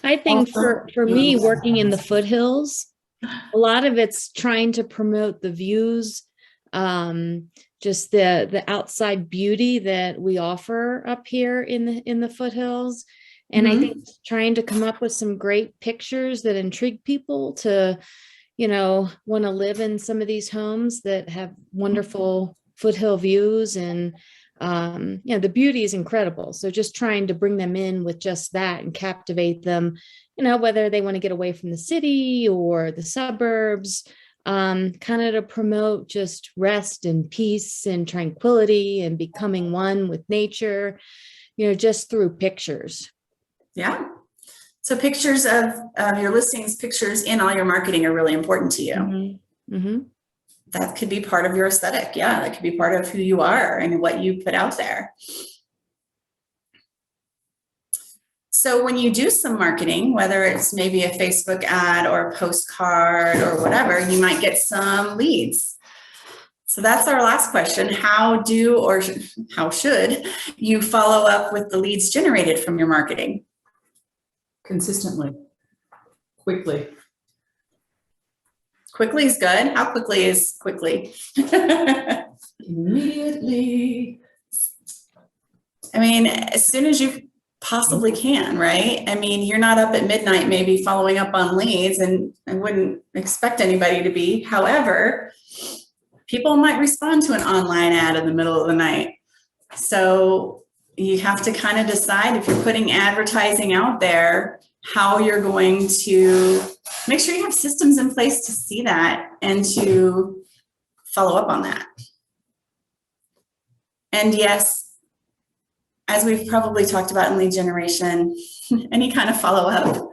I think Also- for me, working in the foothills, a lot of it's trying to promote the views, just the outside beauty that we offer up here in the foothills. And I think trying to come up with some great pictures that intrigue people to, want to live in some of these homes that have wonderful foothill views, and the beauty is incredible. So just trying to bring them in with just that and captivate them, whether they want to get away from the city or the suburbs, kind of to promote just rest and peace and tranquility and becoming one with nature, just through pictures. Yeah. So pictures of your listings, pictures in all your marketing are really important to you. Mm-hmm. That could be part of your aesthetic. Yeah, that could be part of who you are and what you put out there. So when you do some marketing, whether it's maybe a Facebook ad or a postcard or whatever, you might get some leads. So that's our last question. How should you follow up with the leads generated from your marketing? Consistently, quickly. Quickly is good. How quickly is quickly? Immediately. I mean, as soon as you possibly can, right? I mean, you're not up at midnight maybe following up on leads, and I wouldn't expect anybody to be. However, people might respond to an online ad in the middle of the night. So you have to kind of decide, if you're putting advertising out there, how you're going to make sure you have systems in place to see that and to follow up on that. And yes, as we've probably talked about in lead generation, any kind of follow-up,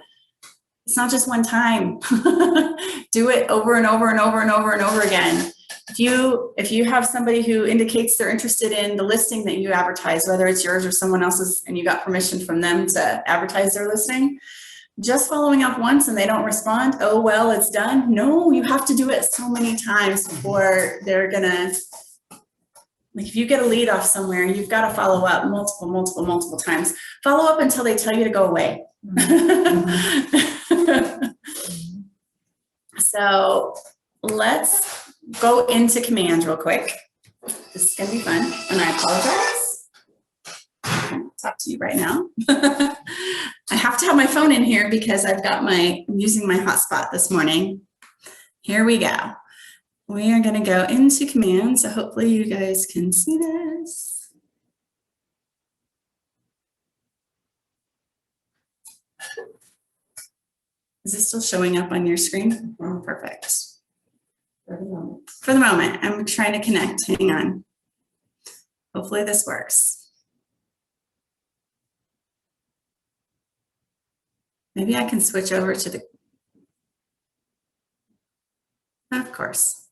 it's not just one time. Do it over and over and over and over and over again. If you have somebody who indicates they're interested in the listing that you advertise, whether it's yours or someone else's, and you got permission from them to advertise their listing, just following up once and they don't respond, oh, well, it's done. No, you have to do it so many times before they're gonna, like, if you get a lead off somewhere, you've got to follow up multiple times. Follow up until they tell you to go away. So let's go into command real quick. This is gonna be fun, and I apologize. I'll talk to you right now. I have to have my phone in here because I'm using my hotspot this morning. Here we go. We are gonna go into command, so hopefully you guys can see this. Is this still showing up on your screen? Oh, perfect. For the moment, I'm trying to connect. Hang on. Hopefully this works. Maybe I can switch over to the, of course.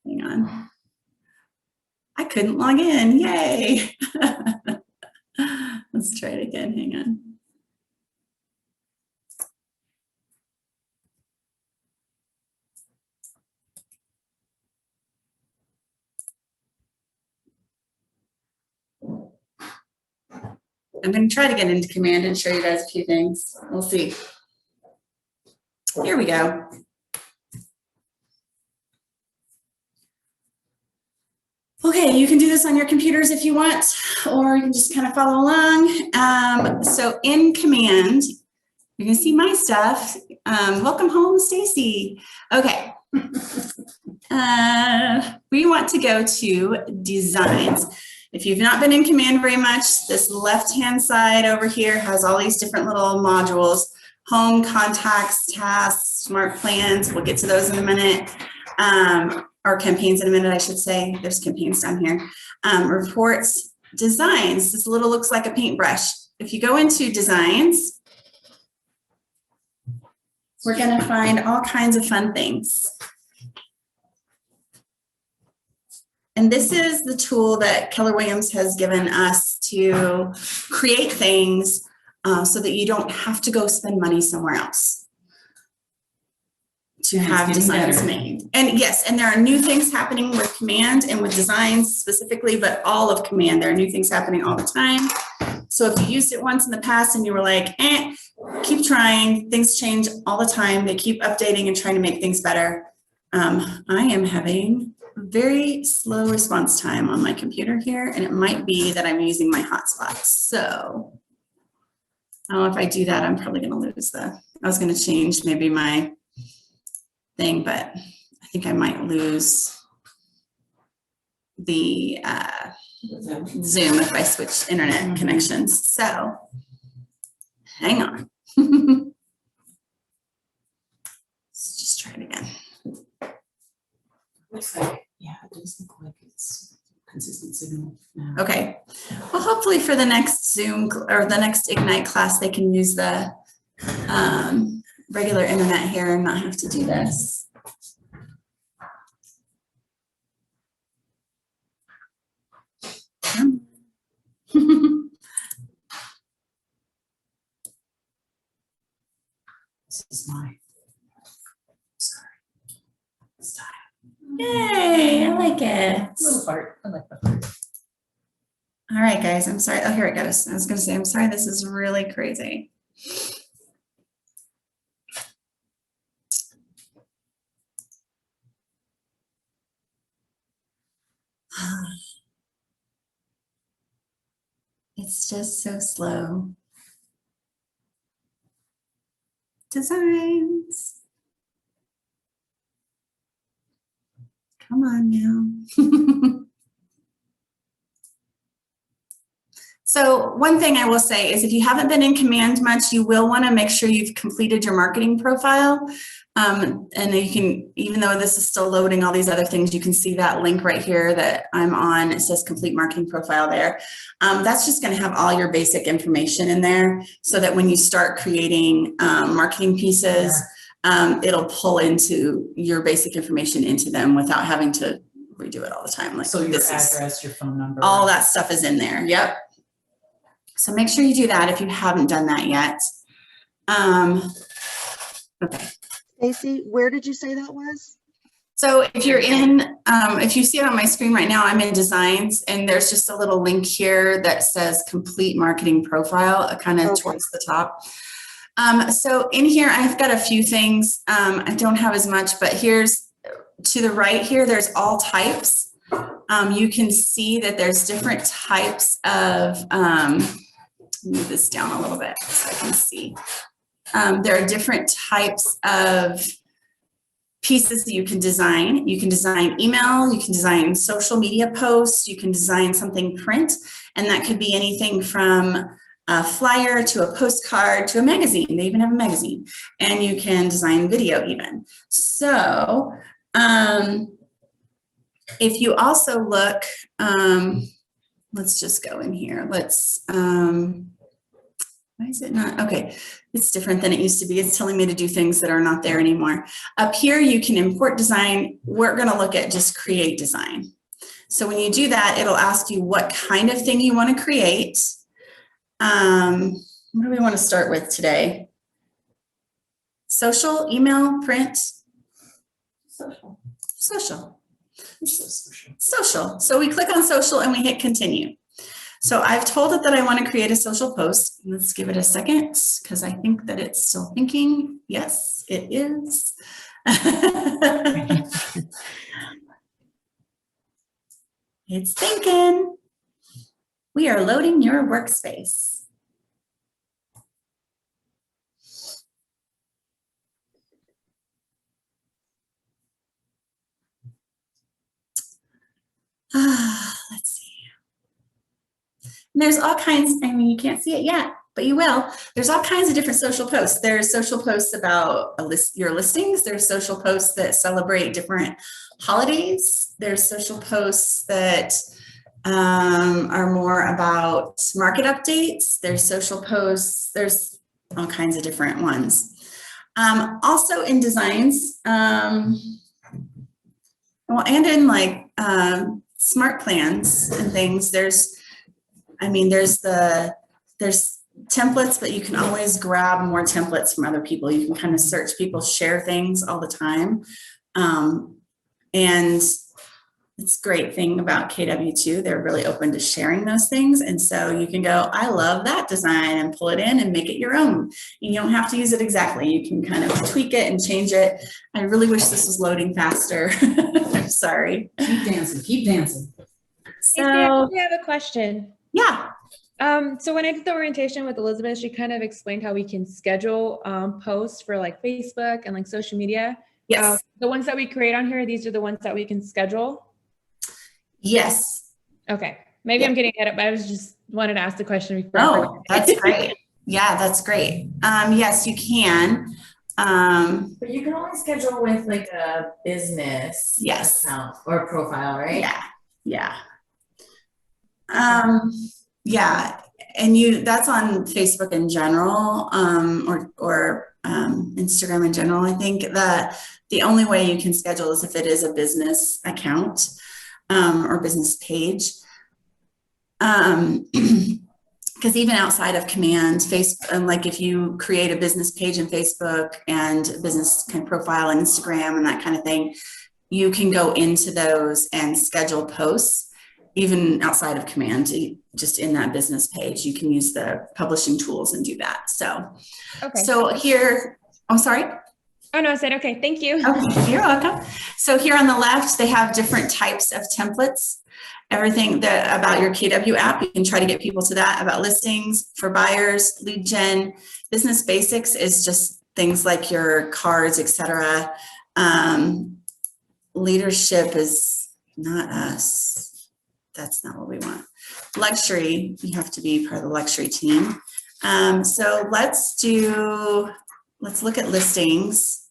Hang on. I couldn't log in. Yay. Let's try it again. Hang on. I'm going to try to get into command and show you guys a few things. We'll see. Here we go. Okay, you can do this on your computers if you want, or you can just kind of follow along. So in command, you're going to see my stuff. Welcome home, Stacy. Okay. We want to go to designs. If you've not been in command very much, this left-hand side over here has all these different little modules: home, contacts, tasks, smart plans. We'll get to those in a minute. Or campaigns in a minute, I should say. There's campaigns down here. Reports, designs. This little looks like a paintbrush. If you go into designs, we're going to find all kinds of fun things. And this is the tool that Keller Williams has given us to create things so that you don't have to go spend money somewhere else to have designs made. And yes, and there are new things happening with command and with designs specifically, but all of command, there are new things happening all the time. So if you used it once in the past and you were like, keep trying, things change all the time. They keep updating and trying to make things better. I am having very slow response time on my computer here, and it might be that I'm using my hotspot. So if I do that, I'm probably going to lose I was going to change maybe my thing, but I think I might lose the Zoom if I switch internet connections. So hang on. Let's just try it again. Looks like, yeah, it does look like it's consistent signal now. Okay. Well, hopefully for the next Zoom or the next Ignite class, they can use the regular internet here and not have to do this. This is my style. Yay, I like it. Little part. I like that part. All right, guys, I'm sorry. Oh, here it goes. I was going to say, I'm sorry, this is really crazy. It's just so slow. Designs. Come on now. So one thing I will say is if you haven't been in Command much, you will want to make sure you've completed your marketing profile. And you can, even though this is still loading all these other things, you can see that link right here that I'm on. It says complete marketing profile there. That's just going to have all your basic information in there so that when you start creating marketing pieces, it'll pull into your basic information into them without having to redo it all the time. Like So your this address, your phone number. all that stuff is in there. Yep. So make sure you do that if you haven't done that yet. Okay. Stacy, where did you say that was? So if you're in, if you see it on my screen right now, I'm in designs and there's just a little link here that says complete marketing profile, kind of towards the top. So in here, I've got a few things. I don't have as much, but here's to the right here, there's all types. You can see that there's different types of, move this down a little bit so I can see. There are different types of pieces that you can design. You can design email, you can design social media posts, you can design something print, and that could be anything from a flyer to a postcard to a magazine. They even have a magazine. And you can design video even. So if you also look, let's just go in here. Let's, why is it not? Okay, it's different than it used to be. It's telling me to do things that are not there anymore. Up here, you can import design. We're going to look at just create design. So when you do that, it'll ask you what kind of thing you want to create. What do we want to start with today? Social, email, print? Social. Social. Social. So we click on social and we hit continue. So I've told it that I want to create a social post. Let's give it a second because I think that it's still thinking. Yes, it is. It's thinking. We are loading your workspace. Let's see. And there's all kinds, I mean, you can't see it yet, but you will. There's all kinds of different social posts. There's social posts about your listings. There's social posts that celebrate different holidays. There's social posts that are more about market updates. There's social posts. There's all kinds of different ones. Also in designs, well, and in like smart plans and things, there's templates, but you can always grab more templates from other people. You can kind of search, people share things all the time. And it's a great thing about KW2. They're really open to sharing those things. And so you can go, I love that design, and pull it in and make it your own. You don't have to use it exactly. You can kind of tweak it and change it. I really wish this was loading faster. I'm sorry. Keep dancing, keep dancing. Hey, Sam, we have a question. Yeah. So when I did the orientation with Elizabeth, she kind of explained how we can schedule posts for like Facebook and like social media. Yes. The ones that we create on here, these are the ones that we can schedule. Yes. Okay. Maybe I'm getting ahead of, but I was just wanted to ask the question before. Oh, that's great. Yeah, that's great. Yes, you can. But you can only schedule with like a business account or profile, right? Yeah. Yeah. And that's on Facebook in general, or Instagram in general. I think that the only way you can schedule is if it is a business account, or business page. Because even outside of Command, like if you create a business page in Facebook and a business kind of profile on Instagram and that kind of thing, you can go into those and schedule posts, even outside of Command, just in that business page. You can use the publishing tools and do that. So, okay. So here, I'm sorry. Oh, no, I said, okay, thank you. Okay, you're welcome. So here on the left, they have different types of templates. Everything that about your KW app, you can try to get people to that, about listings for buyers, lead gen. Business basics is just things like your cards, etc. Leadership is not us. That's not what we want. Luxury, you have to be part of the luxury team. So let's look at listings.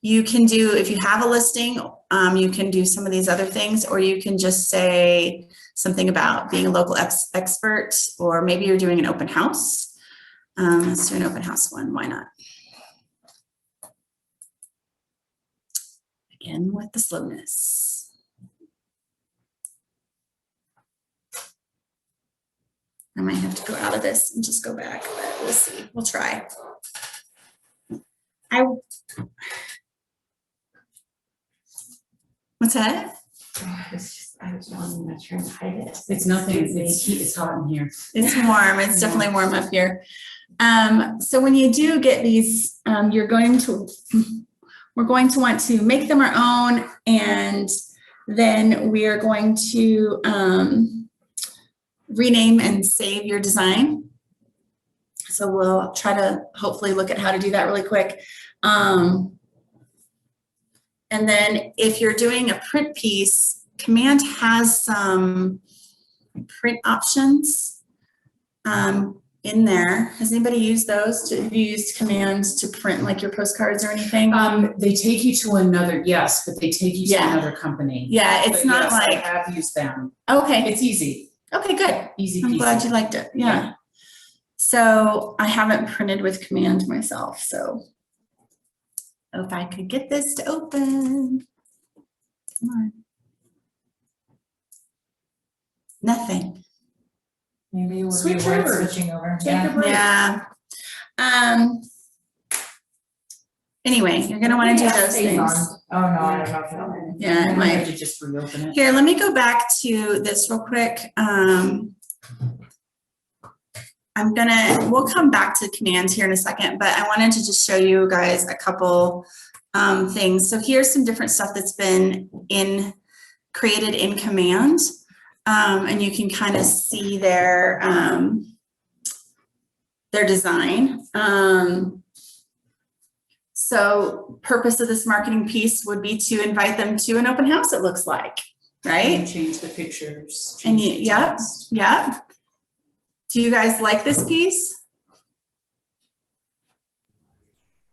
You can do, if you have a listing, you can do some of these other things, or you can just say something about being a local expert, or maybe you're doing an open house. Let's do an open house one, why not? Again, with the slowness. I might have to go out of this and just go back, but we'll see, we'll try. What's that? I was wondering, I'm trying to hide it. It's nothing, it's hot in here. It's warm, it's definitely warm up here. So when you do get these, we're going to want to make them our own, and then we are going to rename and save your design. So we'll try to hopefully look at how to do that really quick. And then if you're doing a print piece, Command has some print options in there. Has anybody used those? Have you used Command to print like your postcards or anything? They take you to another, yes, but they take you to another company. Yeah, it's But not yes, I like, have used them. okay, It's easy, okay, good. easy I'm glad peasy. you liked it, yeah. So I haven't printed with Command myself, so if I could get this to open. Come on. Nothing. Maybe it would be Switch worth over. switching over. Take a break. Yeah. Anyway, you're gonna wanna do those things. Oh, no, I don't know if it'll. Yeah, it I might. have to just reopen it. Here, let me go back to this real quick. We'll come back to Command here in a second, but I wanted to just show you guys a couple things. So here's some different stuff that's been created in Command. And you can kind of see their design. So purpose of this marketing piece would be to invite them to an open house, it looks like, right? And change the pictures. And change the yep, text. yep. Do you guys like this piece?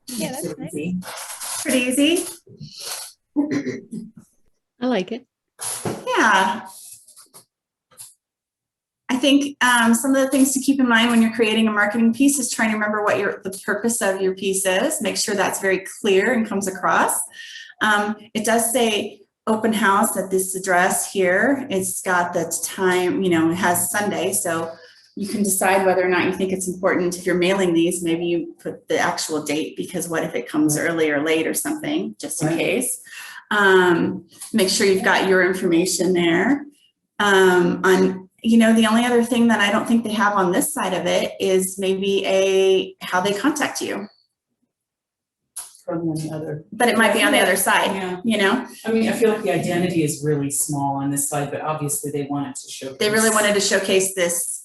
Yeah, that's nice. Pretty easy. I like it. Yeah. I think some of the things to keep in mind when you're creating a marketing piece is trying to remember what the purpose of your piece is. Make sure that's very clear and comes across. It does say open house at this address here. It's got the time, it has Sunday, so you can decide whether or not you think it's important. If you're mailing these, maybe you put the actual date, because what if it comes early or late or something, just in case. Make sure you've got your information there. The only other thing that I don't think they have on this side of it is maybe how they contact you. Probably on the other. But it might be on the other side, Yeah. I mean, I feel like the identity is really small on this side, but obviously they wanted to show. They really wanted to showcase this,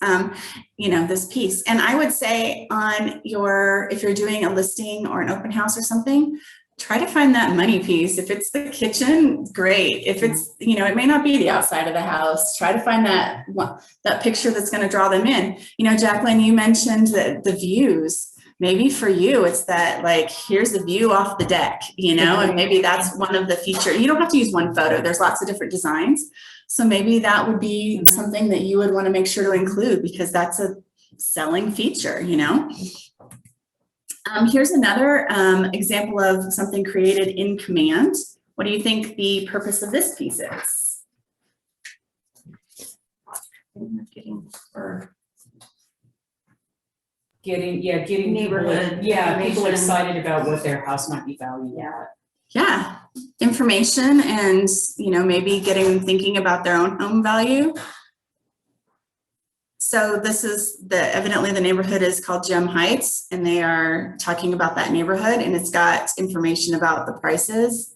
this piece. And I would say if you're doing a listing or an open house or something, try to find that money piece. If it's the kitchen, great. If it's, it may not be the outside of the house, try to find that picture that's going to draw them in. Jacqueline, you mentioned the views. Maybe for you, it's that here's the view off the deck, and maybe that's one of the features. You don't have to use one photo. There's lots of different designs. So maybe that would be something that you would want to make sure to include, because that's a selling feature, Here's another example of something created in Command. What do you think the purpose of this piece is? Getting Neighborhood people information. excited about what their house might be valued at. Yeah, information and, maybe getting them thinking about their own home value. So this is evidently the neighborhood is called Gem Heights, and they are talking about that neighborhood, and it's got information about the prices.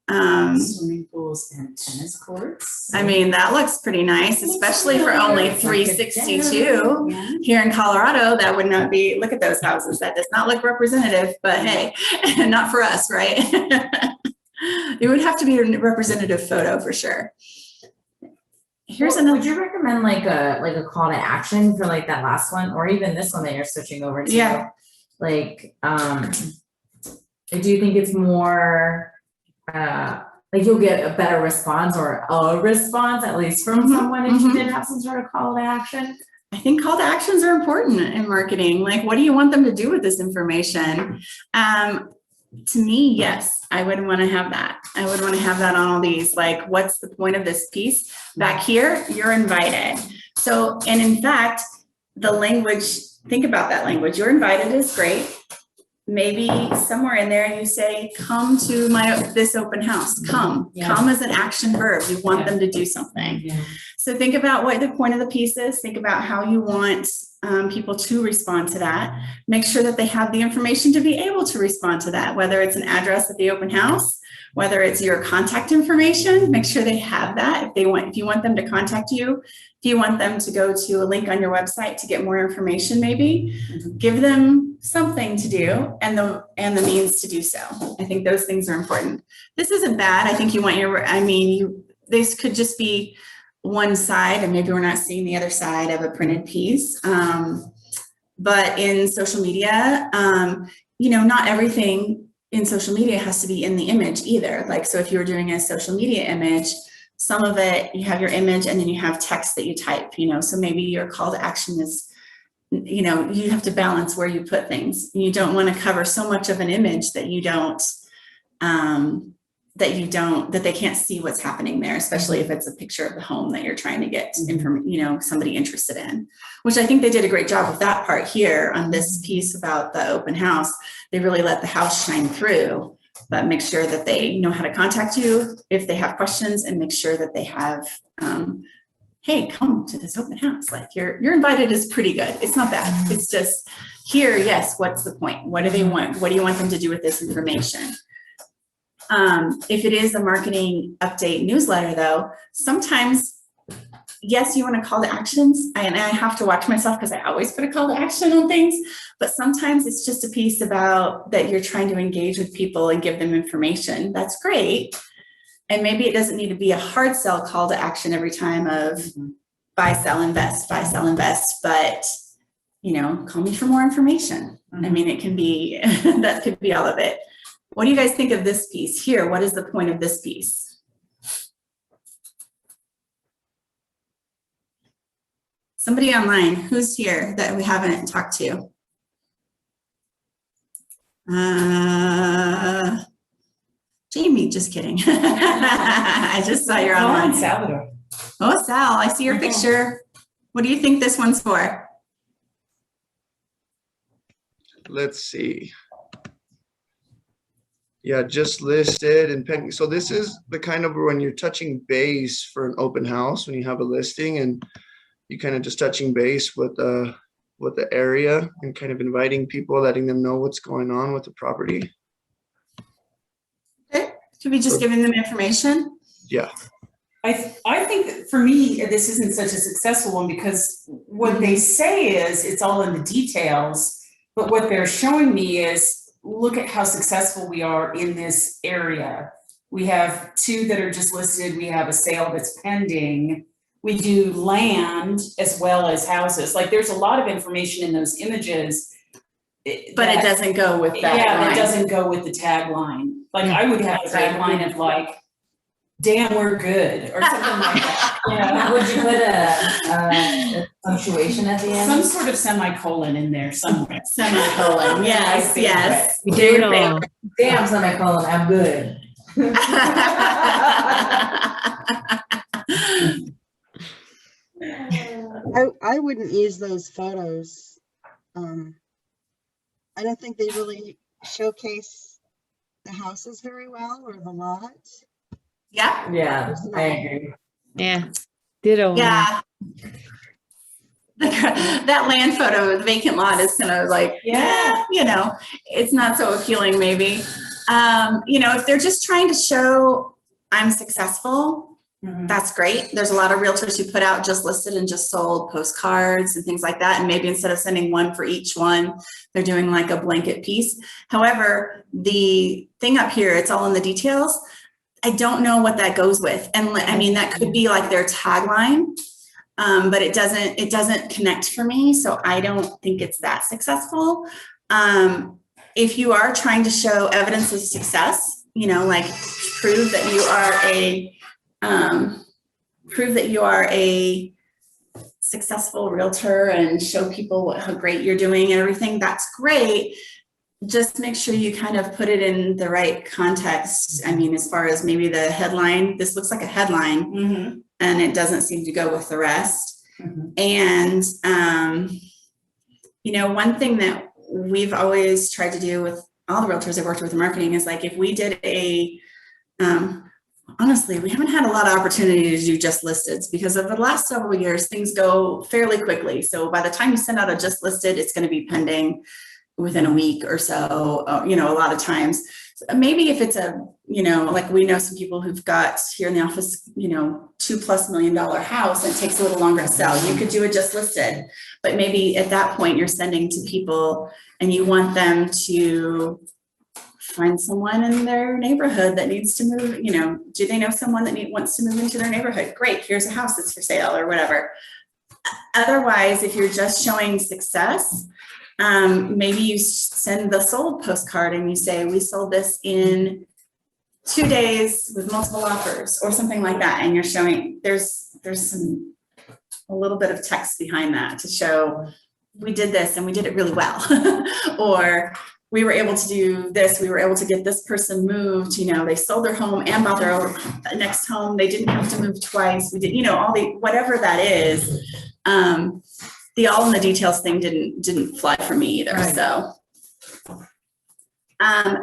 Swimming pools and tennis courts. I mean, that looks pretty nice, especially for only $362. Yeah. Here in Colorado, that would not be, look at those houses. That does not look representative, but hey, not for us, right? It would have to be a representative photo for sure. Here's Would another, you recommend like a call to action for like that last one, or even this one that you're switching over to? Yeah. Like, do you think it's more, like you'll get a better response or a response at least from someone if you did have some sort of call to action? I think call to actions are important in marketing. Like, what do you want them to do with this information? To me, yes, I would want to have that. I would want to have that on all these. Like, what's the point of this piece? Back here, you're invited. So, and in fact, the language, think about that language. You're invited is great. Maybe somewhere in there you say, come to this open house. Come as an action verb. You want them to do something. Yeah. So think about what the point of the piece is. Think about how you want people to respond to that. Make sure that they have the information to be able to respond to that, whether it's an address at the open house, whether it's your contact information, make sure they have that. If you want them to contact you, if you want them to go to a link on your website to get more information, maybe give them something to do and the means to do so. I think those things are important. This isn't bad. I think you want this could just be one side, and maybe we're not seeing the other side of a printed piece. But in social media, not everything in social media has to be in the image either. Like, so if you're doing a social media image, some of it, you have your image and then you have text that you type, so maybe your call to action is, you have to balance where you put things. You don't want to cover so much of an image that that they can't see what's happening there, especially if it's a picture of the home that you're trying to get somebody interested in, which I think they did a great job of that part here on this piece about the open house. They really let the house shine through, but make sure that they know how to contact you if they have questions, and make sure that they have, hey, come to this open house. Like you're invited is pretty good. It's not bad. It's just here. Yes. What's the point? What do they want? What do you want them to do with this information? If it is a marketing update newsletter though, sometimes, yes, you want to call to actions, and I have to watch myself because I always put a call to action on things, but sometimes it's just a piece about that you're trying to engage with people and give them information. That's great. And maybe it doesn't need to be a hard sell call to action every time of buy, sell, invest, but call me for more information. I mean, it can be, that could be all of it. What do you guys think of this piece here? What is the point of this piece? Somebody online, who's here that we haven't talked to? Jamie, just kidding. I just saw you're online. Salvador. Oh, Sal, I see your picture. What do you think this one's for? Let's see. Yeah, just listed and pending. So this is the kind of when you're touching base for an open house, when you have a listing and you kind of just touching base with the area and kind of inviting people, letting them know what's going on with the property. Okay, should we just giving them information? Yeah. I think that for me, this isn't such a successful one because what they say is it's all in the details, but what they're showing me is look at how successful we are in this area. We have 2 that are just listed. We have a sale that's pending. We do land as well as houses. Like there's a lot of information in those images. But it doesn't go with that. Yeah, line. it doesn't go with the tagline. Like I would have a tagline of like, damn, we're good, or something like that. Would you put a punctuation at the end? Some sort of semicolon in there somewhere. Semicolon, yes, yes. We do it all. Damn, semicolon, I'm good. I wouldn't use those photos. I don't think they really showcase the houses very well or the lot. Yeah. Yeah, I agree. Yeah. Ditto. Yeah. that land photo, the vacant lot is kind of like, yeah, you know, it's not so appealing maybe. You know, if they're just trying to show I'm successful, that's great. There's a lot of realtors who put out just listed and just sold postcards and things like that. And maybe instead of sending one for each one, they're doing like a blanket piece. However, the thing up here, it's all in the details. I don't know what that goes with. And I mean, that could be like their tagline, but it doesn't connect for me. So I don't think it's that successful. If you are trying to show evidence of success, you know, like prove that you are a successful realtor and show people how great you're doing and everything, that's great. Just make sure you kind of put it in the right context. I mean, as far as maybe the headline, this looks like a headline and it doesn't seem to go with the rest. And, you know, one thing that we've always tried to do with all the realtors I've worked with in marketing is like, if we did honestly, we haven't had a lot of opportunity to do just listeds because over the last several years, things go fairly quickly. So by the time you send out a just listed, it's going to be pending within a week or so, you know, a lot of times. So maybe if it's a, you know, like we know some people who've got here in the office, you know, $2+ million house and it takes a little longer to sell. You could do it just listed, but maybe at that point you're sending to people and you want them to find someone in their neighborhood that needs to move, you know, do they know someone that wants to move into their neighborhood? Great, here's a house that's for sale or whatever. Otherwise, if you're just showing success, maybe you send the sold postcard and you say, we sold this in 2 days with multiple offers or something like that. And you're showing there's a little bit of text behind that to show we did this and we did it really well. Or we were able to do this, we were able to get this person moved, you know, they sold their home and bought their next home. They didn't have to move twice. We did, you know, all the, whatever that is. The all in the details thing didn't fly for me either. Right.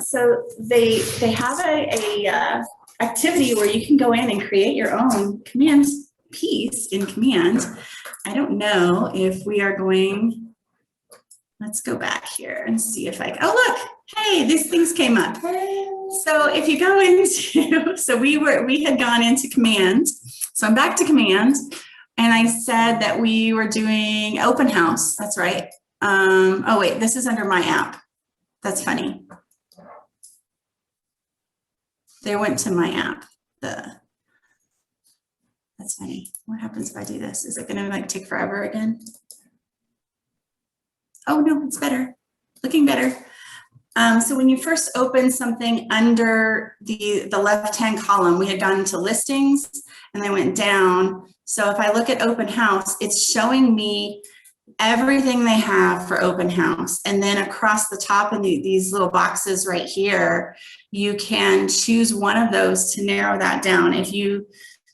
So they have a activity where you can go in and create your own command piece in Command. I don't know if we are going. Let's go back here and see if I, oh, look, hey, these things came up. So if you go into, so we had gone into Command. So I'm back to Command and I said that we were doing open house. That's right. Oh wait, this is under my app. That's funny. They went to my app. That's funny. What happens if I do this? Is it gonna like take forever again? Oh no, it's better, looking better. So when you first open something under the left-hand column, we had gone into listings and they went down. So if I look at open house, it's showing me everything they have for open house. And then across the top in these little boxes right here, you can choose one of those to narrow that down. If you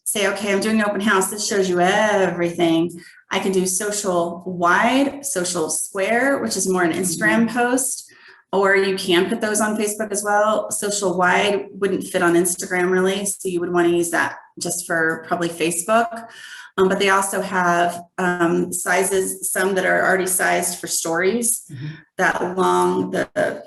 say, okay, I'm doing open house, this shows you everything. I can do social wide, social square, which is more an Instagram post, or you can put those on Facebook as well. Social wide wouldn't fit on Instagram really, so you would want to use that just for probably Facebook. But they also have sizes, some that are already sized for stories, that long, the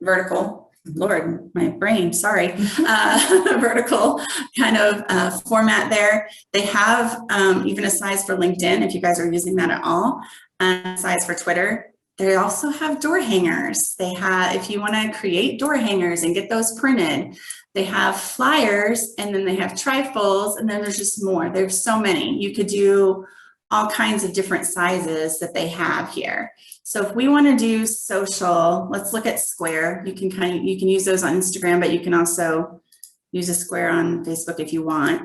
vertical. Lord, my brain, sorry, vertical kind of format there. They have even a size for LinkedIn, if you guys are using that at all, and a size for Twitter. They also have door hangers. They have, if you want to create door hangers and get those printed, they have flyers, and then they have trifolds, and then there's just more. There's so many. You could do all kinds of different sizes that they have here. So if we want to do social, let's look at square. You can use those on Instagram, but you can also use a square on Facebook if you want.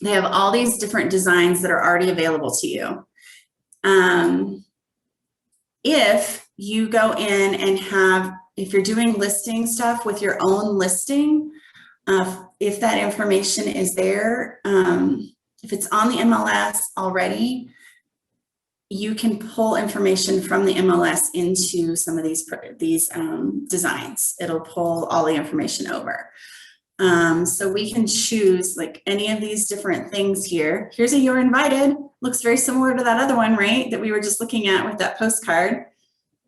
They have all these different designs that are already available to you. If you go in and have, if you're doing listing stuff with your own listing, if that information is there, if it's on the MLS already, you can pull information from the MLS into some of these designs. It'll pull all the information over. So we can choose like any of these different things here. Here's a "You're invited." Looks very similar to that other one, right? That we were just looking at with that postcard.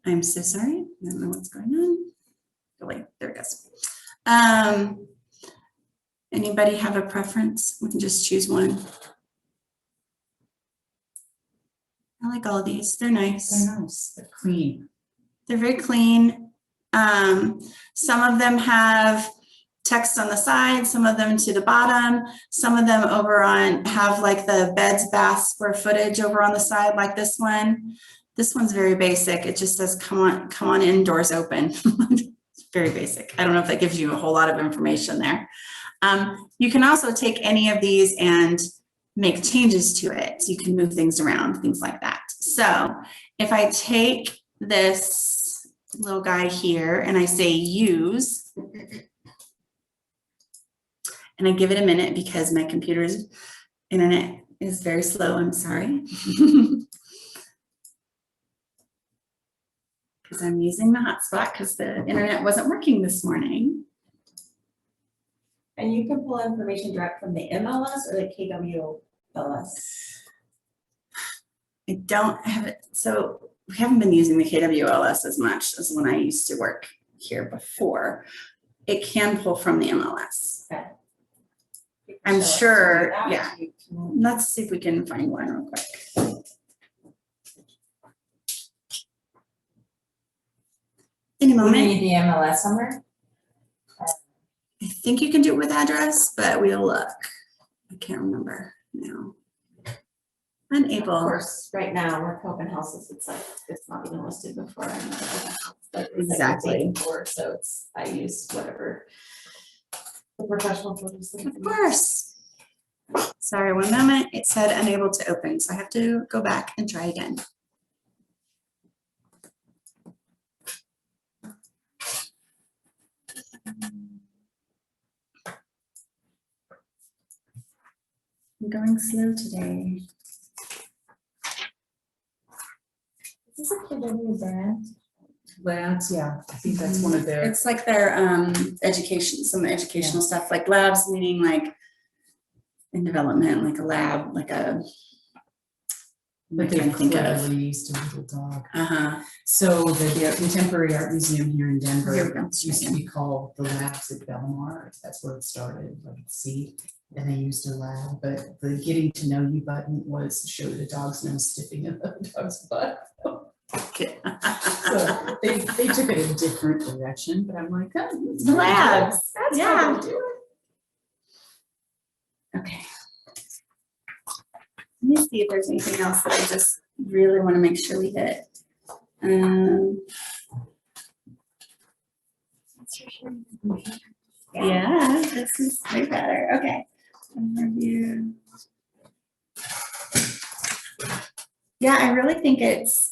I'm so sorry. I don't know what's going on. Oh, wait, there it goes. Anybody have a preference? We can just choose one. I like all of these. They're nice. They're nice, they're clean. They're very clean. Some of them have text on the side, some of them to the bottom, some of them over on have like the beds, bath, square footage over on the side, like this one. This one's very basic. It just says, come on in, doors open. It's very basic. I don't know if that gives you a whole lot of information there. You can also take any of these and make changes to it. So you can move things around, things like that. So if I take this little guy here and I say use, and I give it a minute because my computer's internet is very slow, I'm sorry. Because I'm using the hotspot because the internet wasn't working this morning. And you can pull information direct from the MLS or the KWLS? I don't have it, so we haven't been using the KWLS as much as when I used to work here before. It can pull from the MLS. Okay. I'm So sure, that, yeah. you can- Let's see if we can find one real quick. In a We moment, need the MLS somewhere? I think you can do it with address, but we'll look. I can't remember now. Of Unable. course, right now with open houses, it's like, it's not even listed before. I know that. Like, it's like Exactly. waiting for it, so it's, I use whatever. The professional photos. Of course. Sorry, one moment. It said unable to open, so I have to go back and try again. I'm going slow today. Is this a KW brand? Labs, yeah, I think that's one of their, It's like their education, some educational stuff, like labs, meaning like in development, like a lab, like a. but they clearly used a little dog. Uh-huh. So the Contemporary Art Museum here in Denver Here we go. used to be called the Labs at Belmar. That's where it started, like see. And they used a lab, but the getting to know you button was to show the dog's nose sticking in the dog's butt. Okay. So they took it a different direction, but I'm like, oh, it's Labs. That's Yeah. how they do it. Okay. Let me see if there's anything else that I just really want to make sure we hit. Yeah, this is way better. Okay. Overview. Yeah, I really think it's,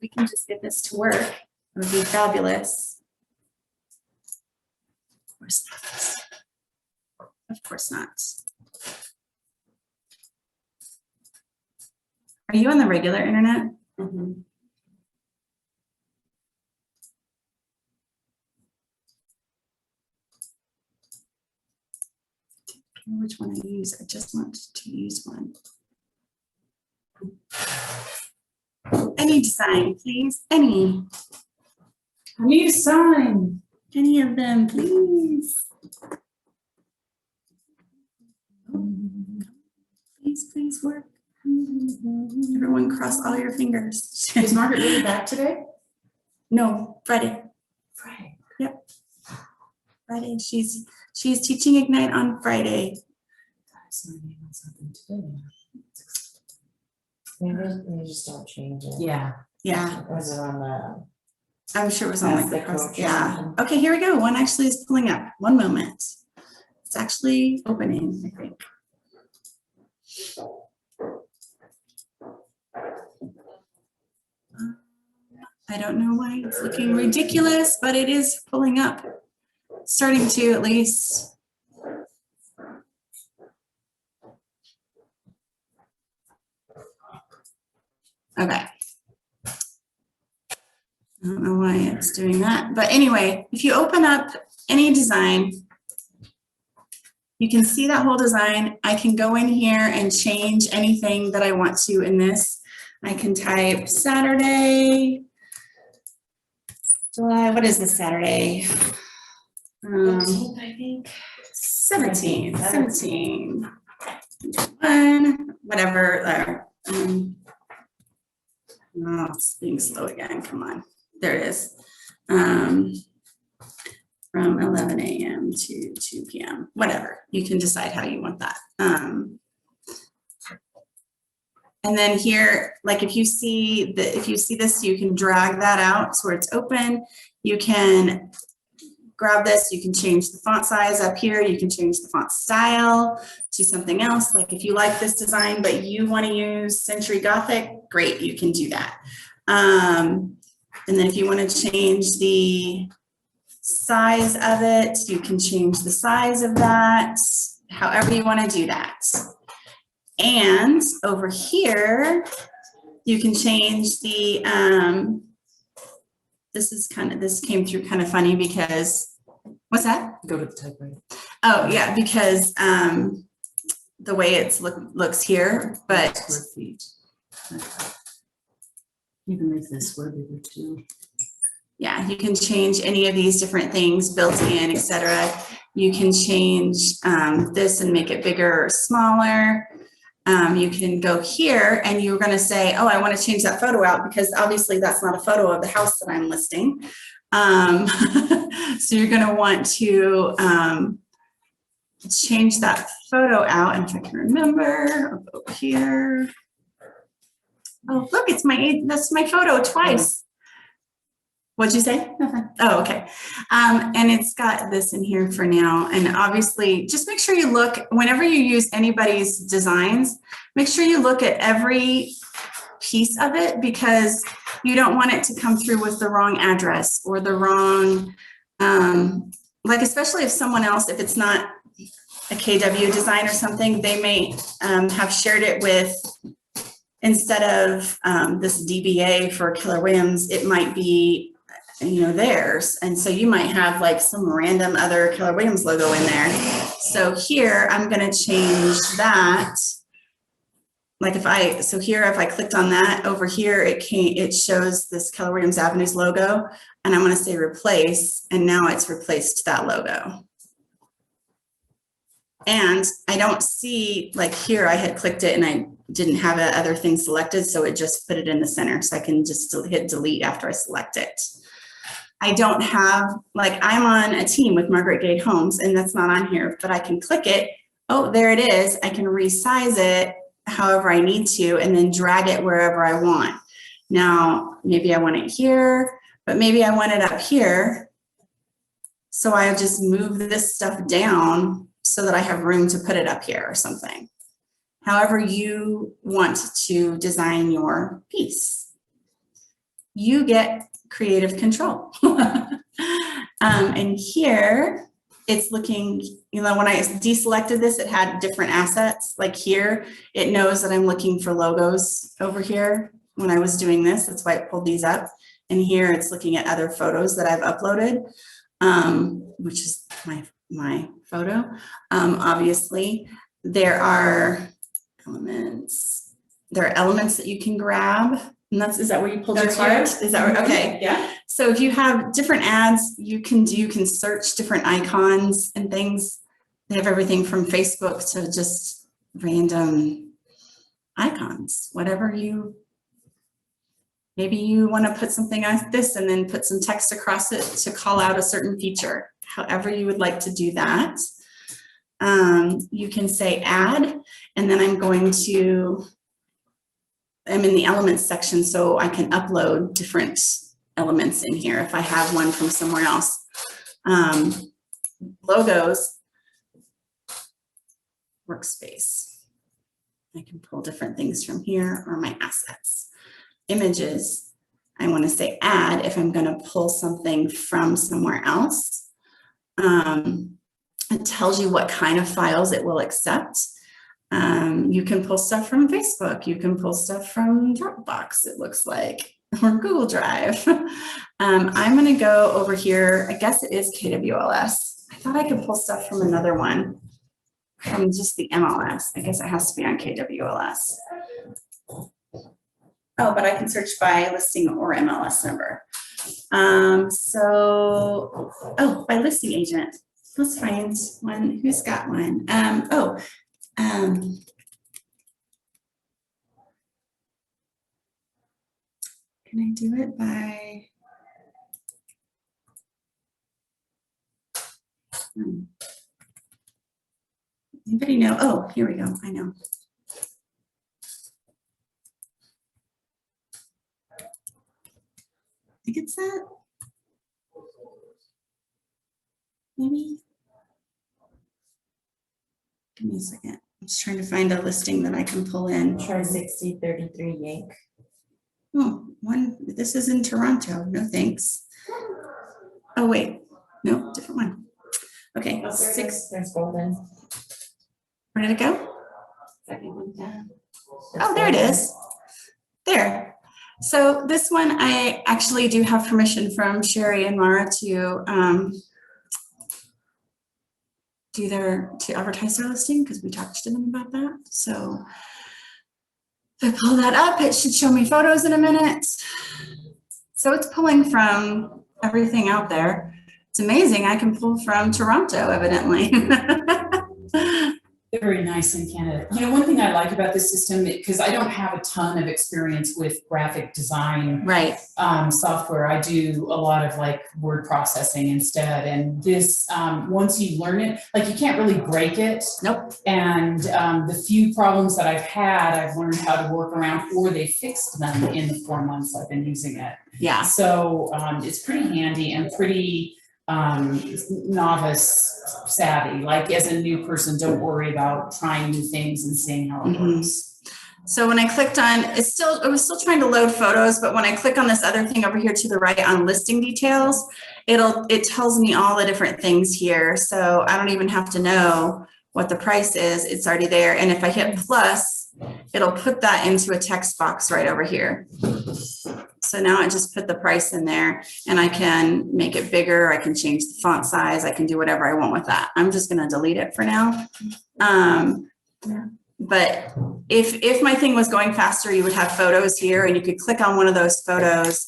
we can just get this to work. It would be fabulous. Of course not. Of course not. Are you on the regular internet? Mhm. Which one I use? I just want to use one. Any design, please. Any. I need a sign. Any of them, please. Please, please work. Everyone cross all your fingers. Is Margaret really back today? No, Friday. Friday. Friday. She's teaching Ignite on Friday. I saw her name on something today. Maybe they just don't change it. Yeah. Yeah, Was it on the? I'm sure it was on like Ask the the cross. coach or Yeah. something. Okay, here we go. One actually is pulling up. One moment. It's actually opening, I think. I don't know why it's looking ridiculous, but it is pulling up. Starting to at least. Okay. don't know why it's doing that, but anyway, if you open up any design, you can see that whole design. I can go in here and change anything that I want to in this. I can type Saturday, July, what is this Saturday? 15th, I think. 17, 1, whatever. Oh, it's being slow again. Come on. There it is. From 11 a.m. to 2 p.m. Whatever. You can decide how you want that. And then here, like if you see this, you can drag that out so where it's open. You can grab this, you can change the font size up here, you can change the font style to something else. Like if you like this design, but you want to use Century Gothic, great, you can do that. And then if you want to change the size of it, you can change the size of that, however you want to do that. And over here, you can change the, this came through kind of funny because, what's that? Go to the typewriter. Oh, yeah, because the way it's looks here, but. Square feet. You can make this square bigger too. Yeah, you can change any of these different things built in, etc. You can change this and make it bigger or smaller. You can go here and you're going to say, oh, I want to change that photo out because obviously that's not a photo of the house that I'm listing. So you're going to want to change that photo out. And if I can remember, I'll go over here. Oh, look, that's my photo twice. What'd you say? Nothing. Oh, okay. And it's got this in here for now. And obviously, just make sure you look, whenever you use anybody's designs, make sure you look at every piece of it because you don't want it to come through with the wrong address or the wrong, like especially if someone else, if it's not a KW design or something, they may have shared it with, instead of this DBA for Keller Williams, it might be theirs. And so you might have like some random other Keller Williams logo in there. So here I'm going to change that. Like if I clicked on that over here, it shows this Keller Williams Avenues logo and I'm going to say replace. And now it's replaced that logo. And I don't see, like here I had clicked it and I didn't have other thing selected. So it just put it in the center. So I can just hit delete after I select it. I don't have, like I'm on a team with Margaret Gate Homes and that's not on here, but I can click it. Oh, there it is. I can resize it however I need to and then drag it wherever I want. Now, maybe I want it here, but maybe I want it up here. So I just move this stuff down so that I have room to put it up here or something. However you want to design your piece. You get creative control. And here it's looking, when I deselected this, it had different assets. Like here, it knows that I'm looking for logos over here when I was doing this. That's why it pulled these up. And here it's looking at other photos that I've uploaded, which is my photo. Obviously, there are elements that you can grab. And is that where you pulled your heart? Is that where, okay. Yeah. So if you have different ads, you can search different icons and things. They have everything from Facebook to just random icons, whatever maybe you want to put something like this and then put some text across it to call out a certain feature, however you would like to do that. You can say add, and then I'm in the elements section, so I can upload different elements in here if I have one from somewhere else. Logos, workspace. I can pull different things from here or my assets. Images, I want to say add if I'm going to pull something from somewhere else. It tells you what kind of files it will accept. You can pull stuff from Facebook. You can pull stuff from Dropbox, it looks like. or Google Drive. I'm gonna go over here. I guess it is KWLS. I thought I could pull stuff from another one, from just the MLS. I guess it has to be on KWLS. Oh, but I can search by listing or MLS number. By listing agent. Let's find one. Who's got one? Can I do it by? Anybody know? Oh, here we go. I know. I think it's that. Maybe. Give me a second. I'm just trying to find a listing that I can pull in. Try 6033 Yank. Oh, this is in Toronto. No thanks. Oh, wait. No, different one. Okay, There's Golden. Where did it go? Second one down. Oh, there it is. There. So this one, I actually do have permission from Sherry and Mara to to advertise their listing, because we talked to them about that. So if I pull that up, it should show me photos in a minute. So it's pulling from everything out there. It's amazing. I can pull from Toronto, evidently. They're very nice in Canada. You know, one thing I like about this system, because I don't have a ton of experience with graphic design Right. Software. I do a lot of like word processing instead. And this, once you learn it, like you can't really break it. Nope. And the few problems that I've had, I've learned how to work around, or they fixed them in the 4 months I've been using it. Yeah. So it's pretty handy and pretty novice savvy. Like as a new person, don't worry about trying new things and seeing how it works. So when I clicked on, it was still trying to load photos, but when I click on this other thing over here to the right on listing details, it tells me all the different things here. So I don't even have to know what the price is. It's already there. And if I hit plus, it'll put that into a text box right over here. So now I just put the price in there, and I can make it bigger. I can change the font size. I can do whatever I want with that. I'm just going to delete it for now. But if my thing was going faster, you would have photos here, and you could click on one of those photos,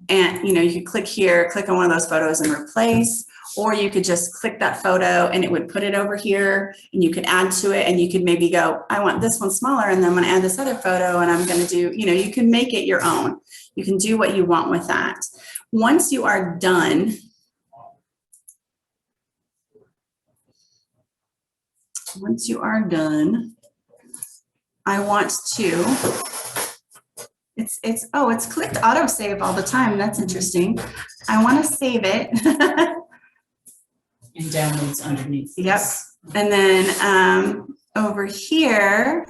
and you could click here, click on one of those photos and replace, or you could just click that photo and it would put it over here, and you could add to it, and you could maybe go, I want this one smaller, and then I'm going to add this other photo, and I'm going to do, you can make it your own. You can do what you want with that. Once you are done, I want to, it's clicked autosave all the time. That's interesting. I want to save it. And downloads underneath. Yep. And then over here,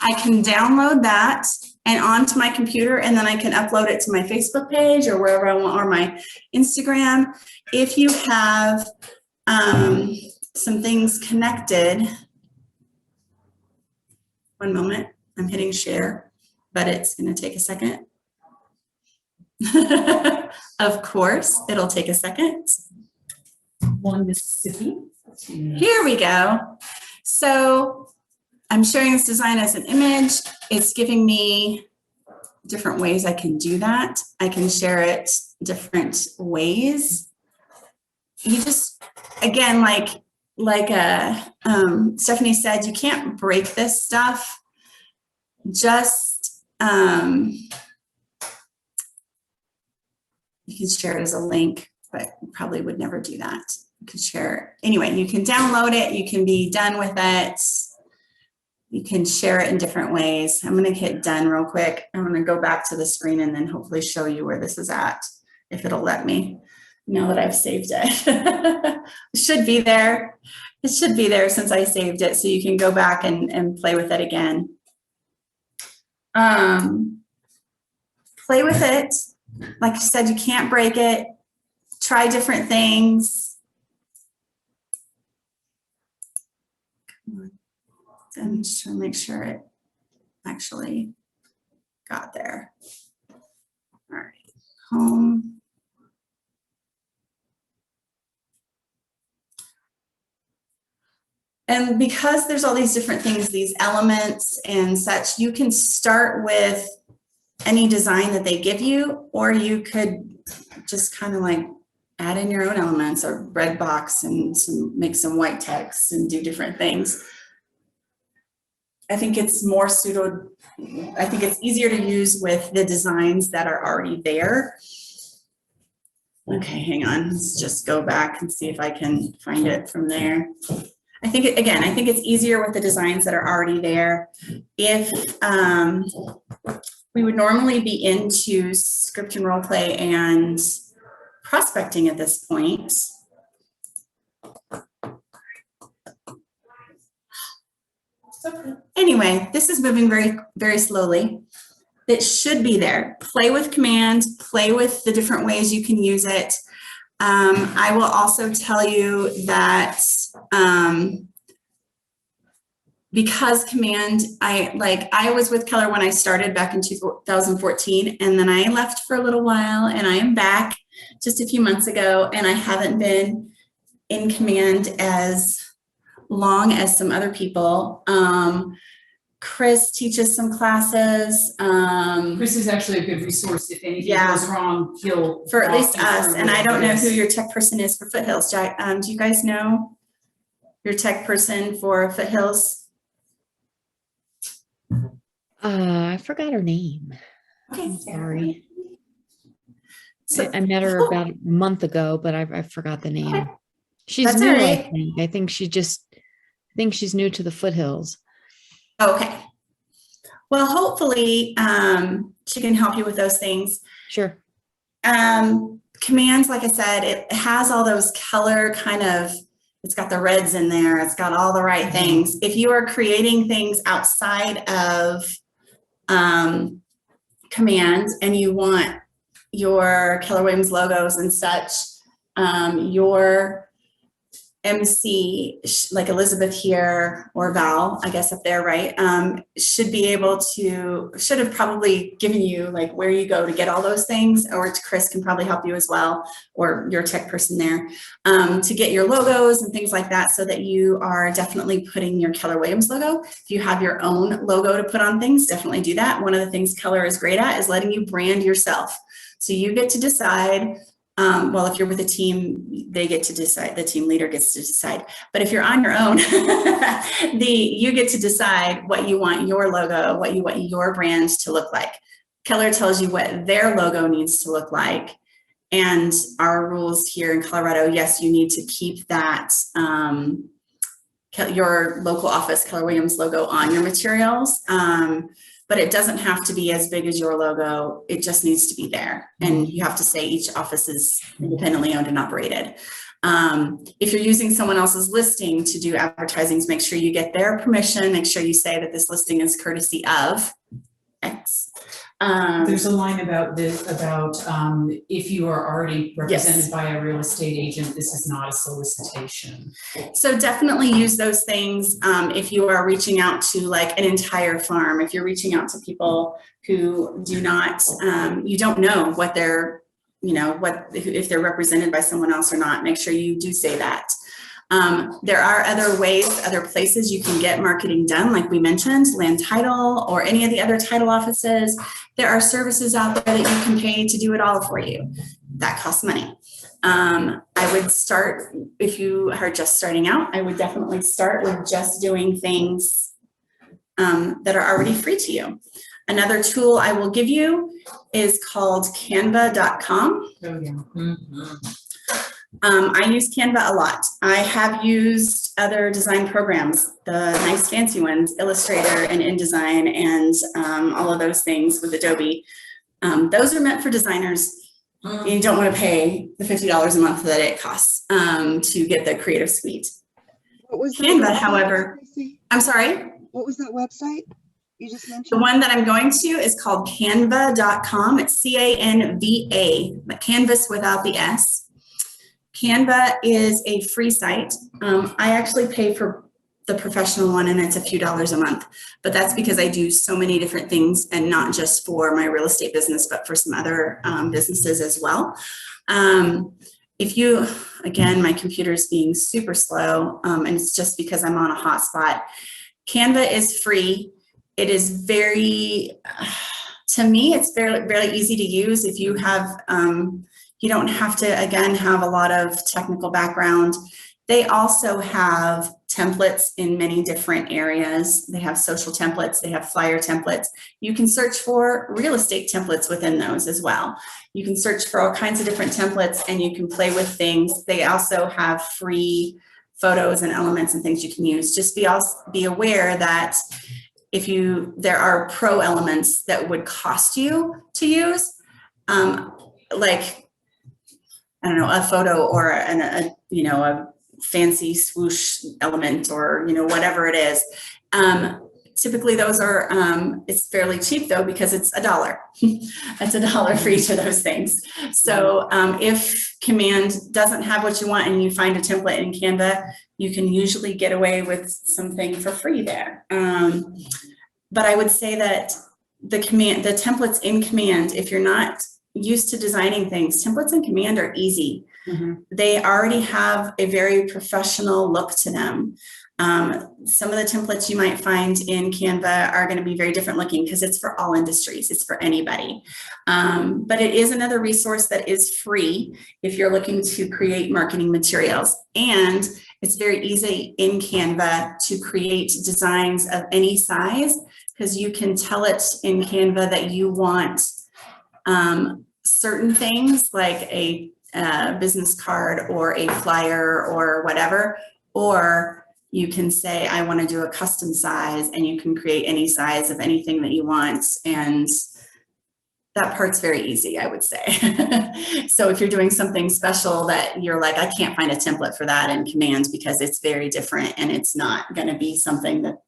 I can download that and onto my computer, and then I can upload it to my Facebook page or wherever I want, or my Instagram. If you have some things connected, one moment, I'm hitting share, but it's going to take a second. Of course, it'll take a second. One Mississippi. Here we go. So I'm sharing this design as an image. It's giving me different ways I can do that. I can share it different ways. You just, again, like Stephanie said, you can't break this stuff. Just, you can share it as a link, but you probably would never do that. You can share it. Anyway, you can download it. You can be done with it. You can share it in different ways. I'm going to hit done real quick. I'm going to go back to the screen and then hopefully show you where this is at, if it'll let me, now that I've saved it. It should be there. It should be there since I saved it, so you can go back and play with it again. Play with it. Like I said, you can't break it. Try different things. I'm just trying to make sure it actually got there. home. And because there's all these different things, these elements and such, you can start with any design that they give you, or you could just kind of like add in your own elements, or red box and make some white text and do different things. I think it's more suited. I think it's easier to use with the designs that are already there. Okay, hang on. Let's just go back and see if I can find it from there. I think, again, I think it's easier with the designs that are already there. If we would normally be into script and role play and prospecting at this point. Anyway, this is moving very, very slowly. It should be there. Play with command, play with the different ways you can use it. I will also tell you that because command, I was with Keller when I started back in 2014, and then I left for a little while, and I am back just a few months ago, and I haven't been in command as long as some other people. Chris teaches some classes. Chris is actually a good resource. If anything Yeah. goes wrong, he'll. For at walk least you us, through and I don't know this. who your tech person is for Foothills. Do you guys know your tech person for Foothills? I forgot her name. Okay. Sorry. So, I met her about a month ago, but I forgot the name. Okay. She's That's new, all I right. think. I think she's new to the Foothills. Okay. Well, hopefully she can help you with those things. Sure. Commands, like I said, it has all those color kind of, it's got the reds in there. It's got all the right things. If you are creating things outside of command and you want your Keller Williams logos and such, your MC, like Elizabeth here, or Val, I guess up there, right? Should have probably given you like where you go to get all those things, or Chris can probably help you as well, or your tech person there, to get your logos and things like that, so that you are definitely putting your Keller Williams logo. If you have your own logo to put on things, definitely do that. One of the things Keller is great at is letting you brand yourself. So you get to decide. Well, if you're with a team, they get to decide, the team leader gets to decide. But if you're on your own, you get to decide what you want your logo, what you want your brand to look like. Keller tells you what their logo needs to look like. And our rules here in Colorado, yes, you need to keep that, your local office Keller Williams logo on your materials. But it doesn't have to be as big as your logo. It just needs to be there. And you have to say each office is independently owned and operated. If you're using someone else's listing to do advertising, make sure you get their permission. Make sure you say that this listing is courtesy of X. There's a line about this, if you are already represented Yes. by a real estate agent, this is not a solicitation. So definitely use those things if you are reaching out to like an entire farm, if you're reaching out to people who do not, you don't know what they're, if they're represented by someone else or not, make sure you do say that. There are other ways, other places you can get marketing done, like we mentioned, Land Title or any of the other title offices. There are services out there that you can pay to do it all for you. That costs money. I would start, if you are just starting out, I would definitely start with just doing things that are already free to you. Another tool I will give you is called canva.com. Oh, yeah. I use Canva a lot. I have used other design programs, the nice fancy ones, Illustrator and InDesign and all of those things with Adobe. Those are meant for designers. You don't want to pay the $50 a month that it costs to get the Creative Suite. What was that Canva, website, however, Tracy? I'm sorry? What was that website you just The mentioned? one that I'm going to is called canva.com. It's C-A-N-V-A, but Canvas without the S. Canva is a free site. I actually pay for the professional one, and it's a few dollars a month. But that's because I do so many different things, and not just for my real estate business, but for some other businesses as well. If you, again, my computer's being super slow, and it's just because I'm on a hotspot. Canva is free. It is very, to me, it's very easy to use. If you have, you don't have to, again, have a lot of technical background. They also have templates in many different areas. They have social templates, they have flyer templates. You can search for real estate templates within those as well. You can search for all kinds of different templates, and you can play with things. They also have free photos and elements and things you can use. Just be aware that there are pro elements that would cost you to use, like, I don't know, a photo or a fancy swoosh element, or whatever it is. Typically those are, it's fairly cheap though, because it's $1. It's $1 for each of those things. So if Command doesn't have what you want and you find a template in Canva, you can usually get away with something for free there. But I would say that the templates in Command, if you're not used to designing things, templates in Command are easy. They already have a very professional look to them. Some of the templates you might find in Canva are going to be very different looking, because it's for all industries, it's for anybody. But it is another resource that is free if you're looking to create marketing materials. And it's very easy in Canva to create designs of any size, because you can tell it in Canva that you want certain things like a business card or a flyer or whatever, or you can say, I want to do a custom size, and you can create any size of anything that you want. And that part's very easy, I would say. So if you're doing something special that you're like, I can't find a template for that in Command because it's very different and it's not going to be something that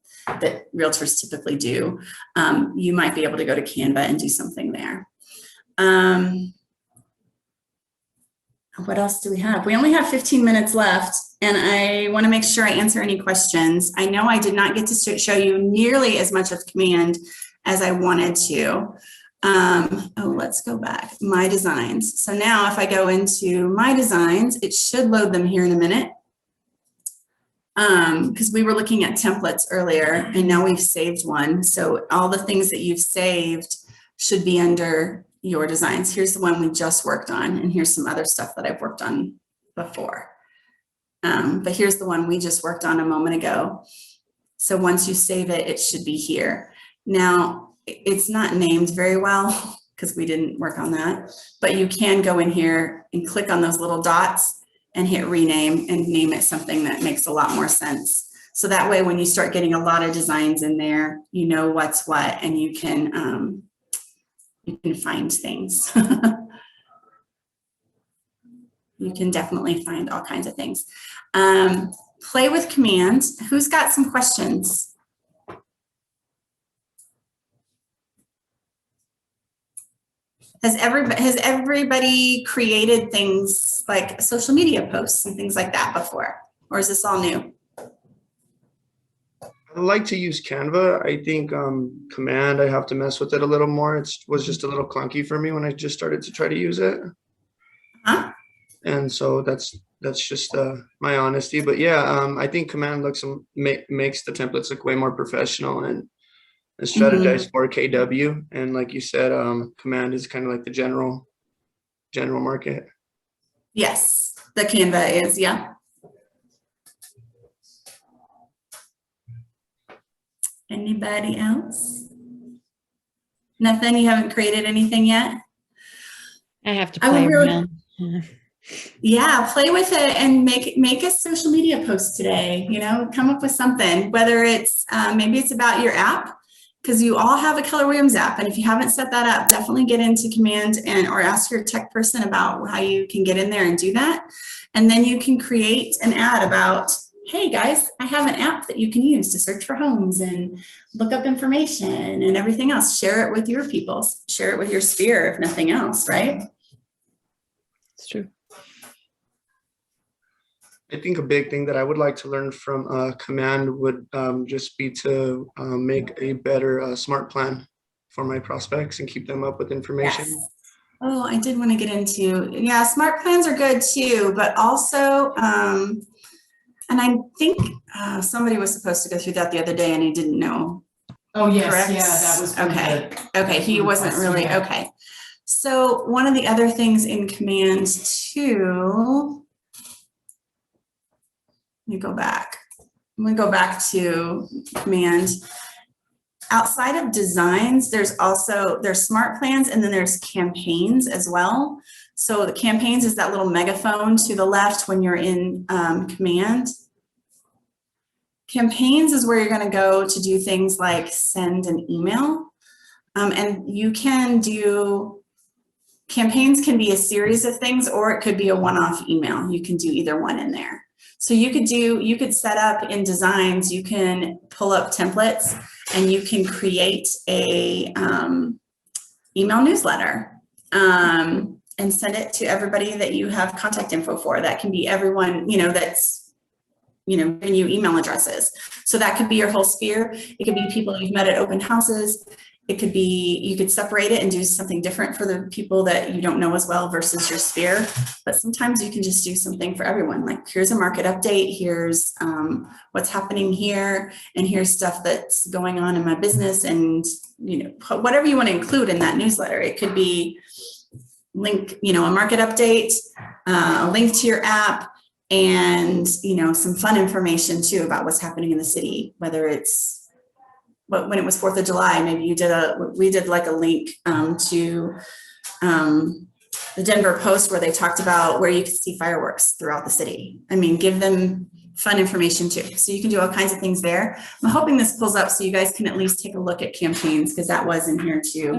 realtors typically do, you might be able to go to Canva and do something there. What else do we have? We only have 15 minutes left, and I want to make sure I answer any questions. I know I did not get to show you nearly as much of Command as I wanted to. Let's go back. My designs. So now if I go into my designs, it should load them here in a minute. Because we were looking at templates earlier, and now we've saved one. So all the things that you've saved should be under your designs. Here's the one we just worked on, and here's some other stuff that I've worked on before. But here's the one we just worked on a moment ago. So once you save it, it should be here. Now, it's not named very well because we didn't work on that, but you can go in here and click on those little dots and hit rename and name it something that makes a lot more sense. So that way, when you start getting a lot of designs in there, you know what's what, and you can find things. You can definitely find all kinds of things. Play with Command. Who's got some questions? Has everybody created things like social media posts and things like that before? Or is this all new? I like to use Canva. I think Command, I have to mess with it a little more. It was just a little clunky for me when I just started to try to use it. Huh? And so that's just my honesty. But yeah, I think Command makes the templates look way more professional and strategized for KW. And like you said, Command is kind of like the general market. Yes, the Canva is, yeah. Anybody else? Nothing? You haven't created anything yet? I have to I would play really- around. Yeah, play with it and make a social media post today. Come up with something, whether it's maybe it's about your app, because you all have a Keller Williams app, and if you haven't set that up, definitely get into Command or ask your tech person about how you can get in there and do that. And then you can create an ad about, hey guys, I have an app that you can use to search for homes and look up information and everything else. Share it with your people, share it with your sphere, if nothing else, right? It's true. I think a big thing that I would like to learn from Command would just be to make a better smart plan for my prospects and keep them up with information. Yes. Oh, I did want to get into, yeah, smart plans are good too, but also, and I think somebody was supposed to go through that the other day and he didn't know. Oh, yes, Correct? yeah, that was. from Okay. the- Okay, he wasn't really, Yeah. okay. So one of the other things in Command too, let me go back. I'm gonna go back to Command. Outside of designs, there's smart plans and then there's campaigns as well. So the campaigns is that little megaphone to the left when you're in Command. Campaigns is where you're gonna go to do things like send an email. And you can do, campaigns can be a series of things or it could be a one-off email. You can do either one in there. So you could set up in designs, you can pull up templates and you can create a email newsletter and send it to everybody that you have contact info for. That can be everyone, that's, giving you email addresses. So that could be your whole sphere. It could be people you've met at open houses. It could be, you could separate it and do something different for the people that you don't know as well versus your sphere. But sometimes you can just do something for everyone. Like, here's a market update, here's what's happening here, and here's stuff that's going on in my business, and whatever you want to include in that newsletter. It could be link, a market update, a link to your app, and some fun information too about what's happening in the city, whether it's, but when it was 4th of July, maybe we did like a link to the Denver Post where they talked about where you could see fireworks throughout the city. I mean, give them fun information too. So you can do all kinds of things there. I'm hoping this pulls up so you guys can at least take a look at campaigns, because that was in here too.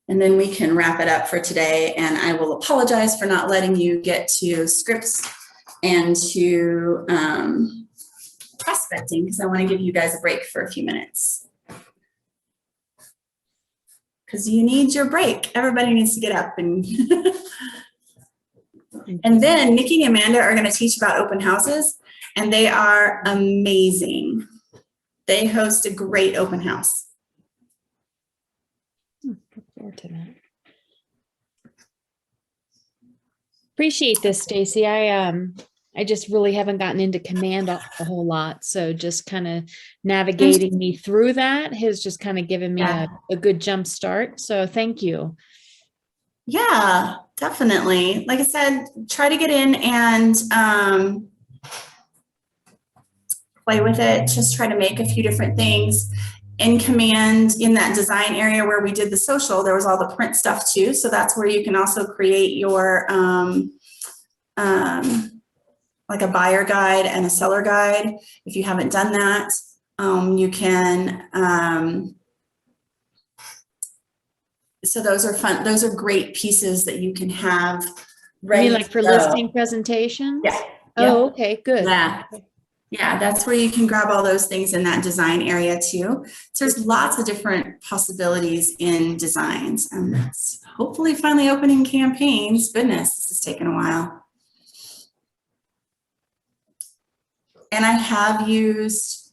And then we can wrap it up for today. And I will apologize for not letting you get to scripts and to prospecting, because I want to give you guys a break for a few minutes. Because you need your break. Everybody needs to get up and and then Nikki and Amanda are going to teach about open houses, and they are amazing. They host a great open house. Look forward to that. Appreciate this, Stacy. I just really haven't gotten into Command a whole lot. So just kind of navigating me through that has just kind of given me a good jump start. So thank you. Yeah, definitely. Like I said, try to get in and play with it. Just try to make a few different things. In Command, in that design area where we did the social, there was all the print stuff too. So that's where you can also create your like a buyer guide and a seller guide. If you haven't done that, you can, so those are fun. Those are great pieces that you can have. You mean like for listing presentations? Yeah. Oh, okay, good. Yeah. Yeah, that's where you can grab all those things in that design area too. So there's lots of different possibilities in designs, and that's hopefully finally opening campaigns. Goodness, this has taken a while. And I have used,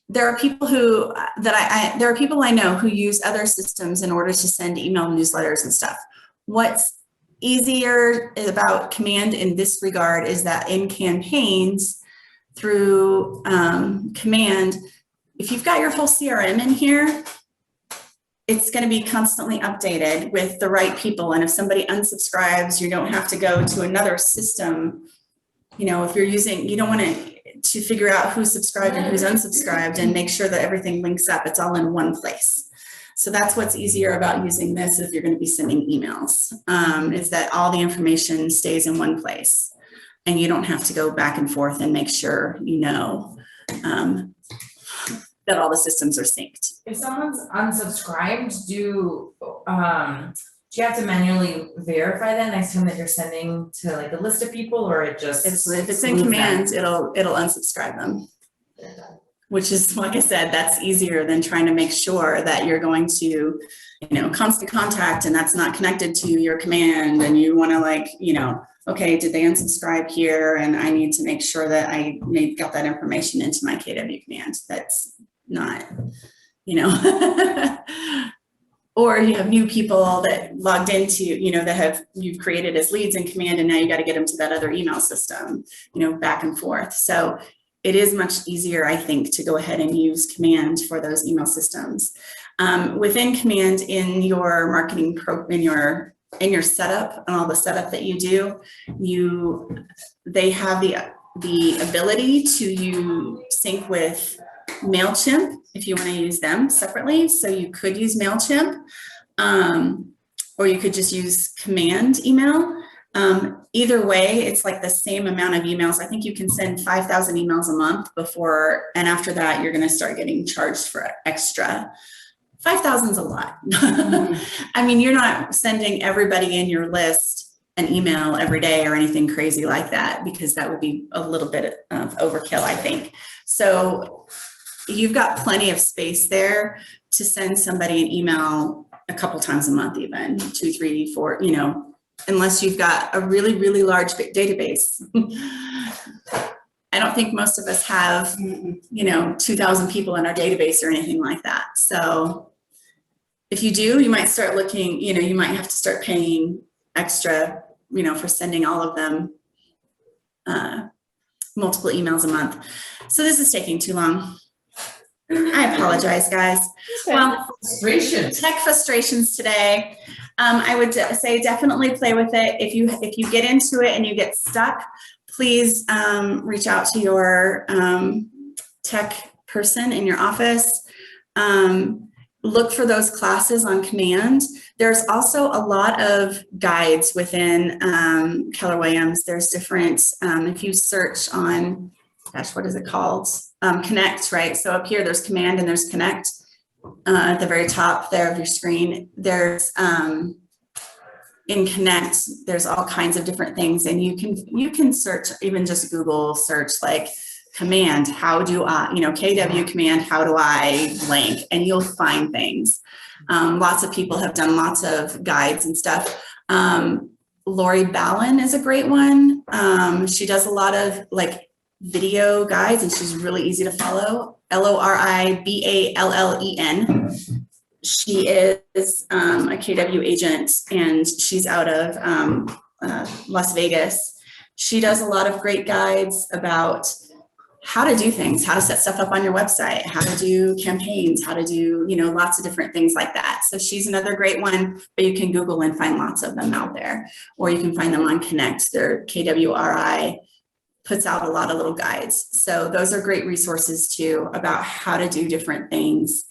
there are people who, there are people I know who use other systems in order to send email newsletters and stuff. What's easier about Command in this regard is that in campaigns through Command, if you've got your whole CRM in here, it's going to be constantly updated with the right people. And if somebody unsubscribes, you don't have to go to another system. If you're using, you don't want to figure out who's subscribed and who's unsubscribed and make sure that everything links up. It's all in one place. So that's what's easier about using this if you're going to be sending emails, is that all the information stays in one place and you don't have to go back and forth and make sure that all the systems are synced. If someone's unsubscribed, do you have to manually verify that next time that you're sending to like a list of people, or it just? If it's in Command, it'll unsubscribe them. Which is, like I said, that's easier than trying to make sure that you're going to constant contact and that's not connected to your command, and you want to like, okay, did they unsubscribe here? And I need to make sure that I got that information into my KW command. That's not, or you have new people that logged into, you've created as leads in command, and now you got to get them to that other email system, back and forth. So it is much easier, I think, to go ahead and use command for those email systems. Within command, in your marketing in your setup and all the setup that you do, they have the ability to sync with MailChimp if you want to use them separately. So you could use MailChimp, or you could just use command email. Either way, it's like the same amount of emails. I think you can send 5,000 emails a month before, and after that, you're going to start getting charged for extra. 5,000 is a lot. I mean, you're not sending everybody in your list an email every day or anything crazy like that, because that would be a little bit of overkill, I think. So you've got plenty of space there to send somebody an email a couple times a month, even 2, 3, 4, unless you've got a really, really large database. I don't think most of us have, 2,000 people in our database or anything like that. So if you do, you might start looking, you might have to start paying extra, for sending all of them multiple emails a month. So this is taking too long. I apologize, guys. Okay. Well, Frustrations. tech frustrations today. I would say definitely play with it. If you get into it and you get stuck, please reach out to your tech person in your office. Look for those classes on command. There's also a lot of guides within Keller Williams. There's different, if you search on, gosh, what is it called? Connect, right? So up here, there's command and there's connect at the very top there of your screen. There's in Connect, there's all kinds of different things, and you can search, even just Google search like command, how do I, KW command, how do I blank, and you'll find things. Lots of people have done lots of guides and stuff. Lori Ballin is a great one. She does a lot of like video guides, and she's really easy to follow. LoriBallen. She is a KW agent, and she's out of Las Vegas. She does a lot of great guides about how to do things, how to set stuff up on your website, how to do campaigns, how to do, lots of different things like that. So she's another great one, but you can Google and find lots of them out there, or you can find them on Connect. Their KWRI puts out a lot of little guides. So those are great resources too about how to do different things.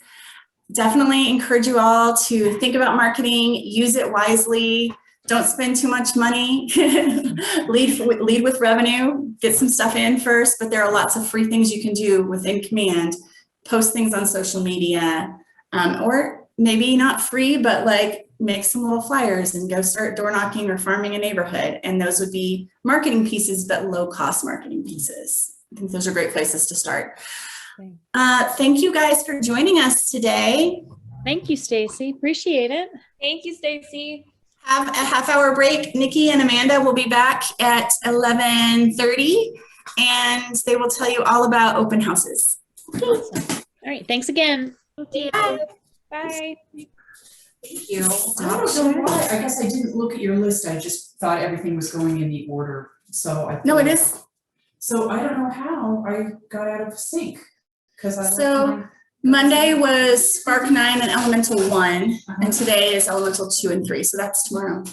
Definitely encourage you all to think about marketing, use it wisely. Don't spend too much money. lead with revenue, get some stuff in first, but there are lots of free things you can do within command. Post things on social media, or maybe not free, but like make some little flyers and go start door knocking or farming a neighborhood. And those would be marketing pieces, but low cost marketing pieces. I think those are great places to start. Thank you guys for joining us today. Thank you, Stacy. Appreciate it. Thank you, Stacy. Have a half-hour break. Nikki and Amanda will be back at 11:30, and they will tell you all about open houses. Awesome. All right. Thanks again. Bye. Thank you. I don't know why. I guess I didn't look at your list. I just thought everything was going in the order. So I. No, it is. So I don't know how I got out of sync. So Monday was Spark 9 and Elemental 1, and today is Elemental 2 and 3, so that's tomorrow.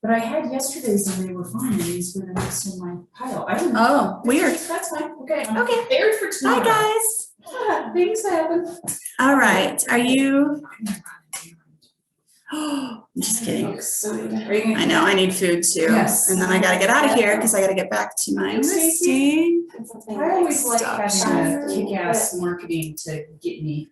But I had yesterday's and they were fine, and these were the next in my pile. I didn't. Oh, weird. That's fine. Okay. I'm Okay. prepared for tomorrow. Bye, guys. Yeah, things happen. All right. Are you? I'm just kidding. I'm excited. Are you gonna- I know, I need food too. Yes. And then I gotta get out of here because I gotta get back to my listing. I always like Stop having share. a kick-ass marketing to get me